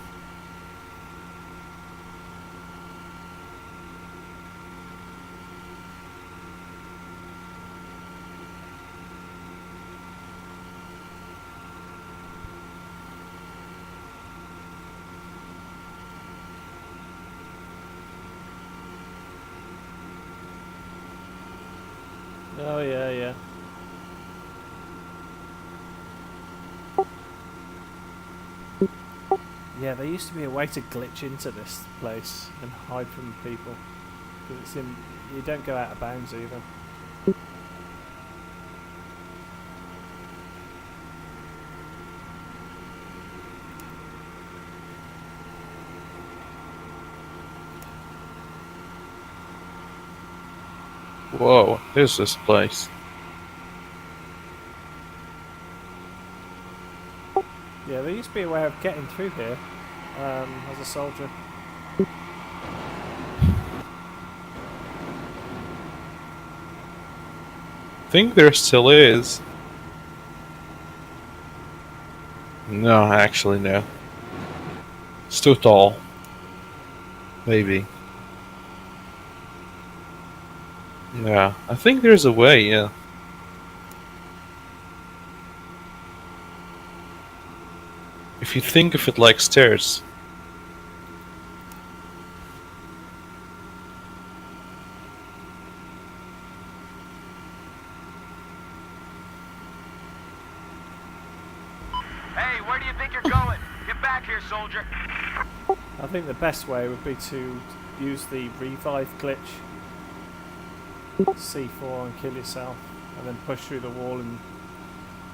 Oh, yeah, yeah. Yeah, there used to be a way to glitch into this place and hide from people. Because it's in, you don't go out of bounds either. Whoa, there's this place. Yeah, there used to be a way of getting through here as a soldier. I think there still is. No, actually no. It's too tall. Maybe. Yeah, I think there's a way, yeah. If you think of it like stairs. Hey, where do you think you're going? Get back here, soldier. I think the best way would be to use the revive glitch. C4 and kill yourself, and then push through the wall and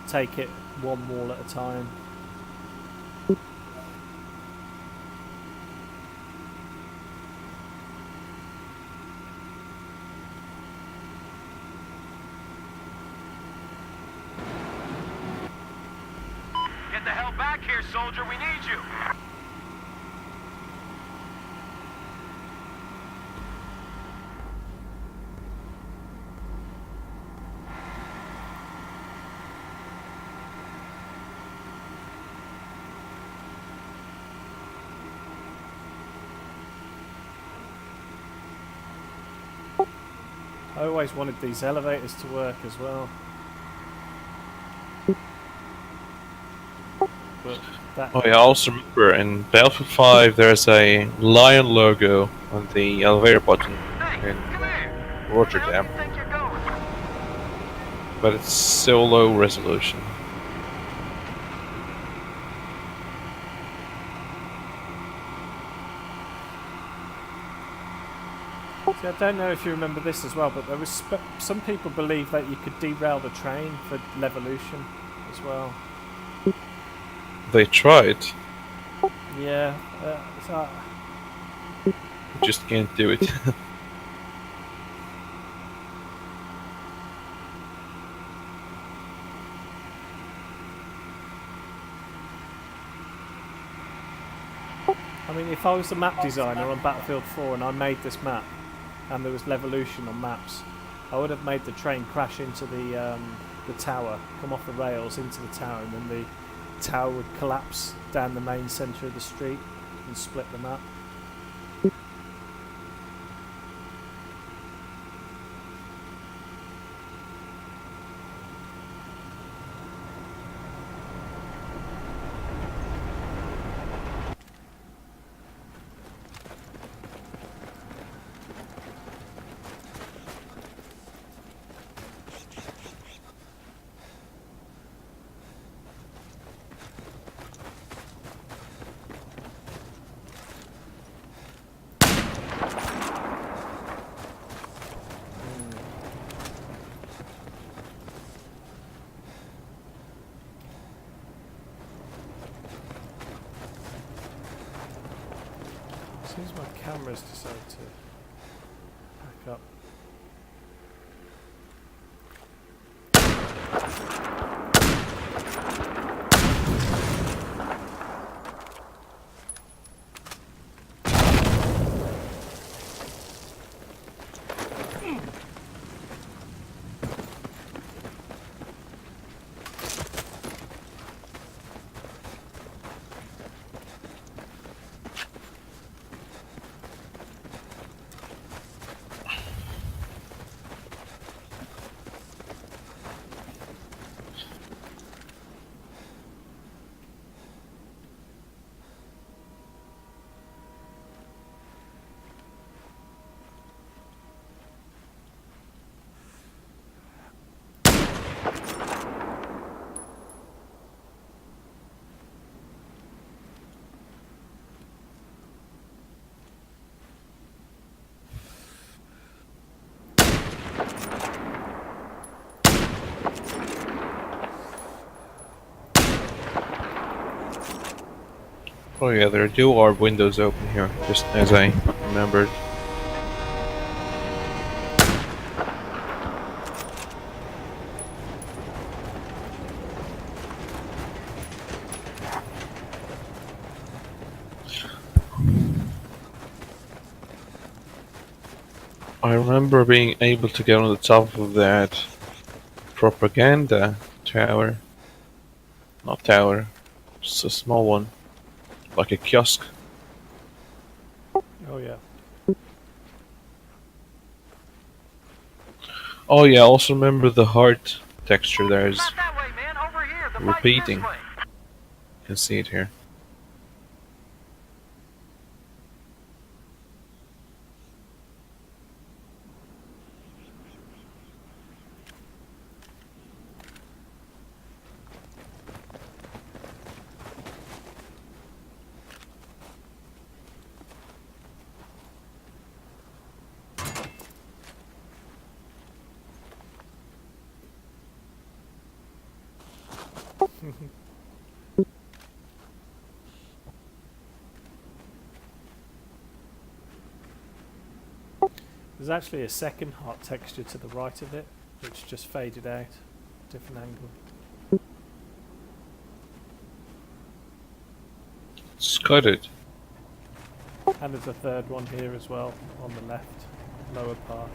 take it one wall at a time. Get the hell back here, soldier. We need you. I always wanted these elevators to work as well. But that... Oh yeah, I also remember in Battlefield 5 there's a lion logo on the elevator button Hey, in come here. Rotterdam, Where the hell do you think you're going? but it's so low resolution. See, I don't know if you remember this as well, but there was some people believe that you could derail the train for Levolution as well. They tried, Yeah, so just can't do it. I mean, if I was the map designer on Battlefield 4 and I made this map, and there was Levolution on maps, I would have made the train crash into the tower, come off the rails into the tower, and then the tower would collapse down the main centre of the street and split the map. As soon as my cameras decide to back up. Oh yeah, there are windows open here, just as I remembered. I remember being able to get on the top of that propaganda tower. Not tower, just a small one. Like a kiosk. Oh yeah. Oh yeah, I also remember the heart texture there is. Not that way, man. Over here. The fight's Repeating. this way. You can see it here. There's actually a second heart texture to the right of it, which just faded out. Different angle. Scudded. And there's a third one here as well, on the left, lower part.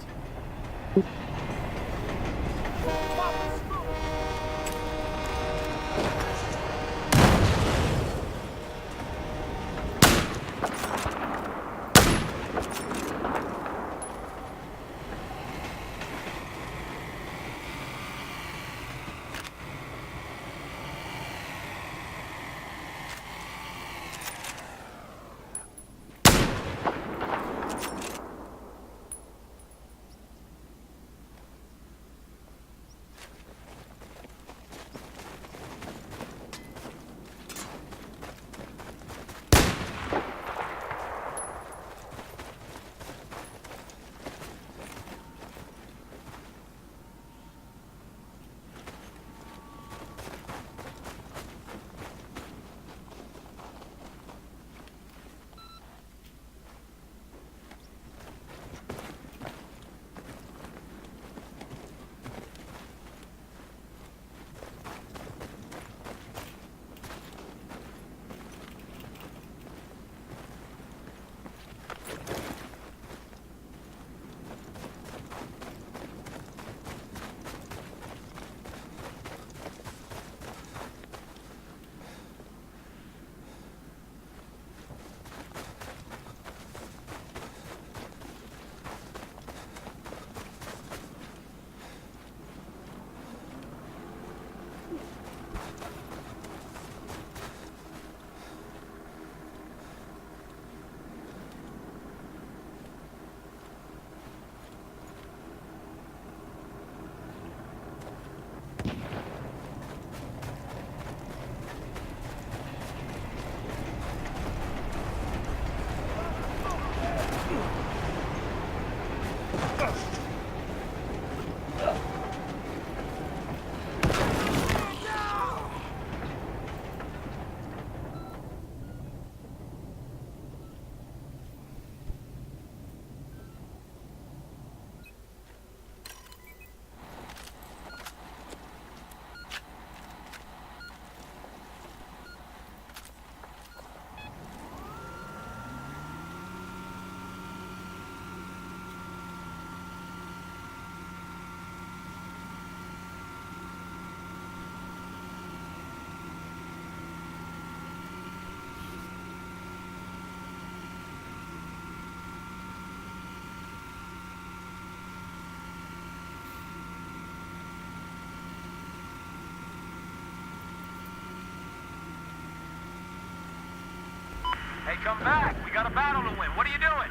Hey, come back. We got a battle to win. What are you doing?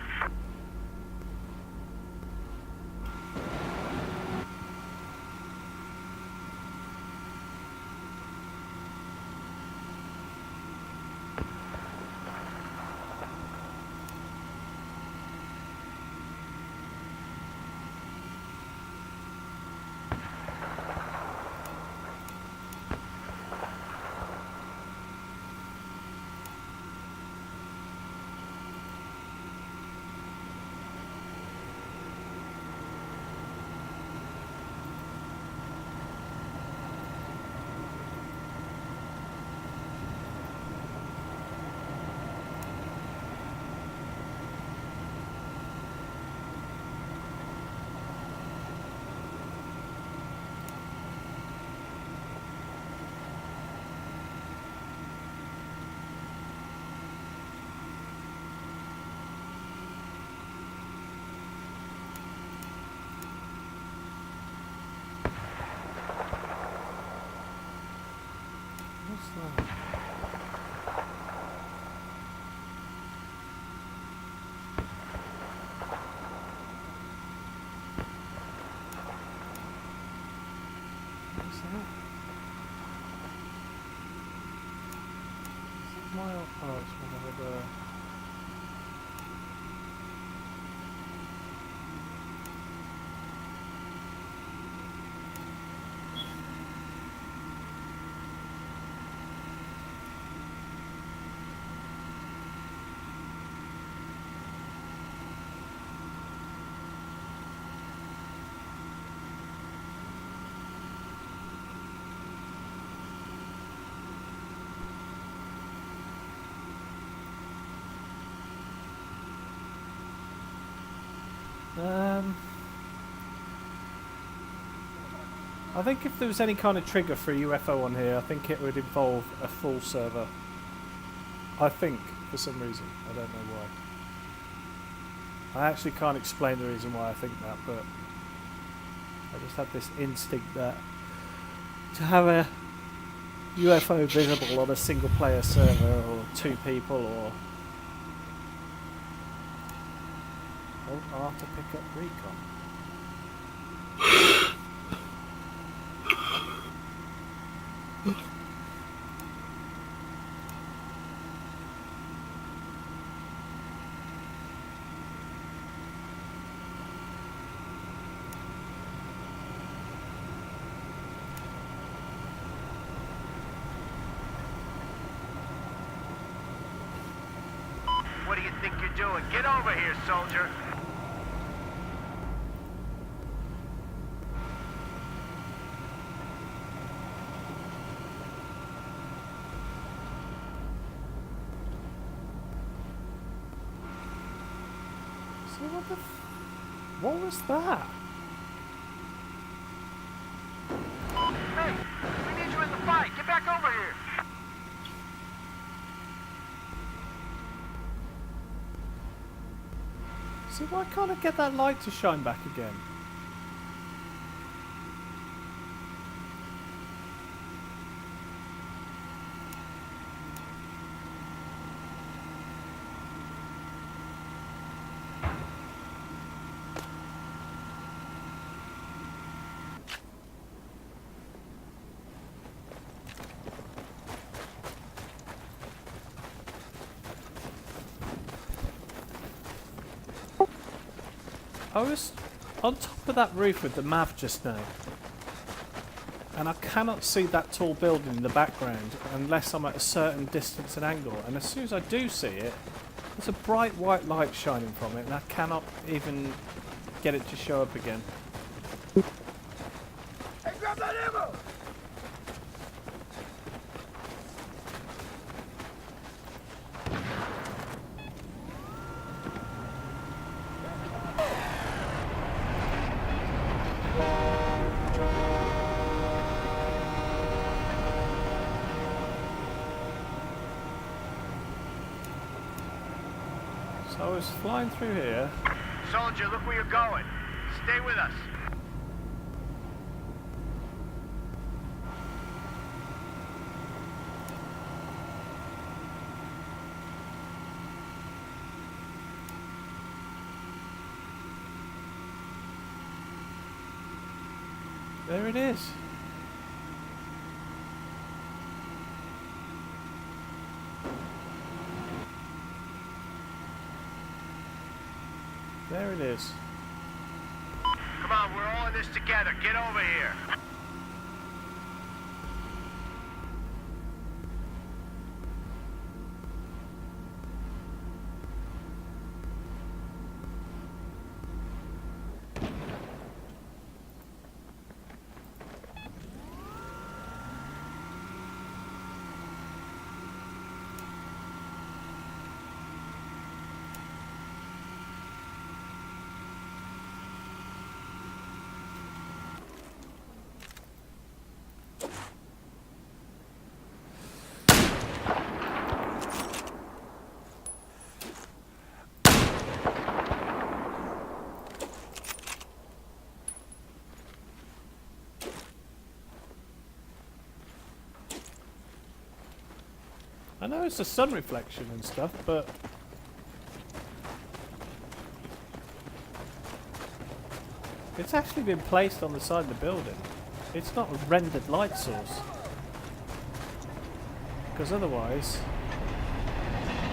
What's that? What's that? Is it my... Oh, it's one of the... I think if there was any kind of trigger for a UFO on here, I think it would involve a full server. I think, for some reason. I don't know why. I actually can't explain the reason why I think that, but I just had this instinct that to have a UFO visible on a single player server, or 2 people, or... Hold R to pick up recon. What do you think you're doing? Get over here, soldier. So what was that? Hey, we need you in the fight. Get back over here. See, why can't I get that light to shine back again? I was on top of that roof with the MAV just now, and I cannot see that tall building in the background unless I'm at a certain distance and angle, and as soon as I do see it, there's a bright white light shining from it, and I cannot even get it to show up again. Hey, grab that ammo! So I was flying through here. Soldier, look where you're going. Stay with us. There it is. There it is. Come on, we're all in this together. Get over here. I know it's a sun reflection and stuff, but it's actually been placed on the side of the building. It's not a rendered light source. Because otherwise,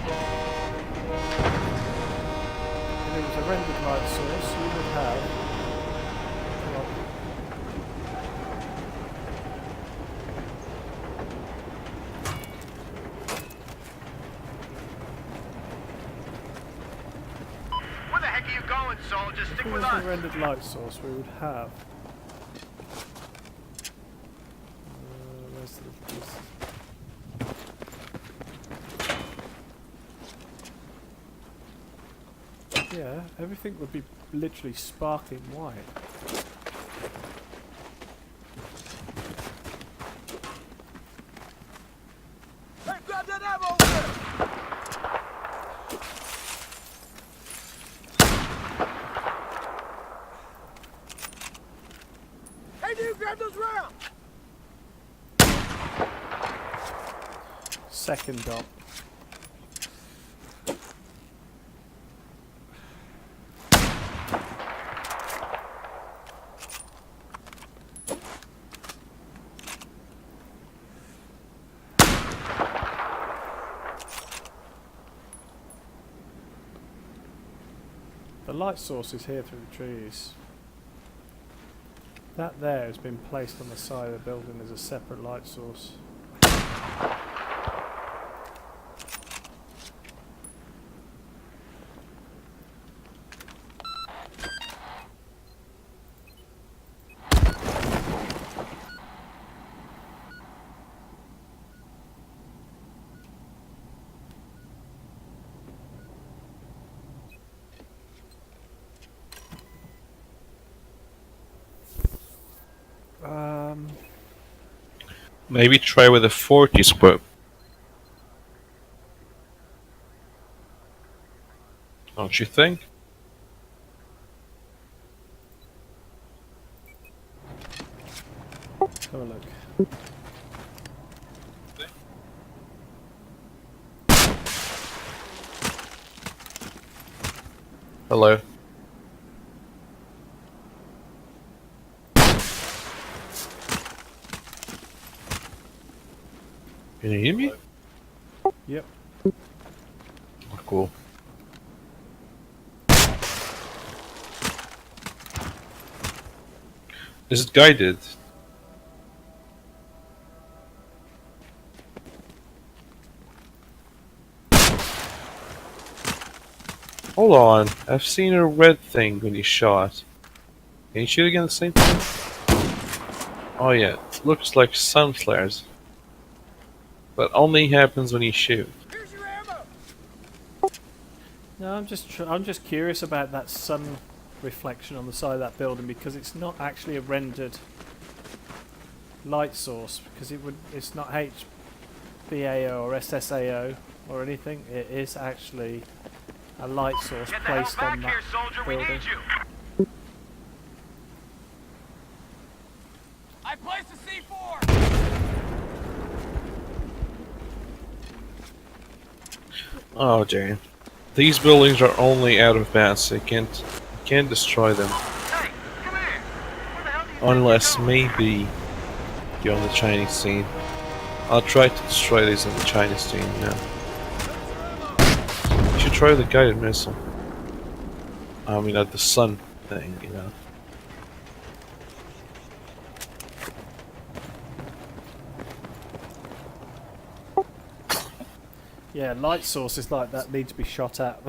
if it was a rendered light source, you would have... well, Where the heck are you going, soldier? if Stick it with was us. a rendered light source, we would have... where's this? Yeah, everything would be literally sparkling white. Hey, grab that ammo over there! Hey, dude, grab those rounds! Second dot. The light source is here through the trees. That there has been placed on the side of the building as a separate light source. Maybe try with a 40 squib. Don't you think? Have a look. Hello. Can you hear me? Yep. Oh, cool. Is it guided? Hold on, I've seen a red thing when you shot. Can you shoot again at the same time? Oh yeah, it looks like sun flares. But only happens when you shoot. Here's your ammo! No, I'm just curious about that sun reflection on the side of that building because it's not actually a rendered light source because it's not HBAO or SSAO or anything. It is actually a light source Get the hell placed back on that here, soldier. We building. need you. I placed a C4! Oh damn. These buildings are only out of bounds, so you can't destroy them. Hey, come here. Where the hell do you Unless maybe you're on the Chinese scene. I'll try to destroy these on the Chinese scene, yeah. You should try the guided missile. I mean, the sun thing, you know. Yeah, light sources like that need to be shot at.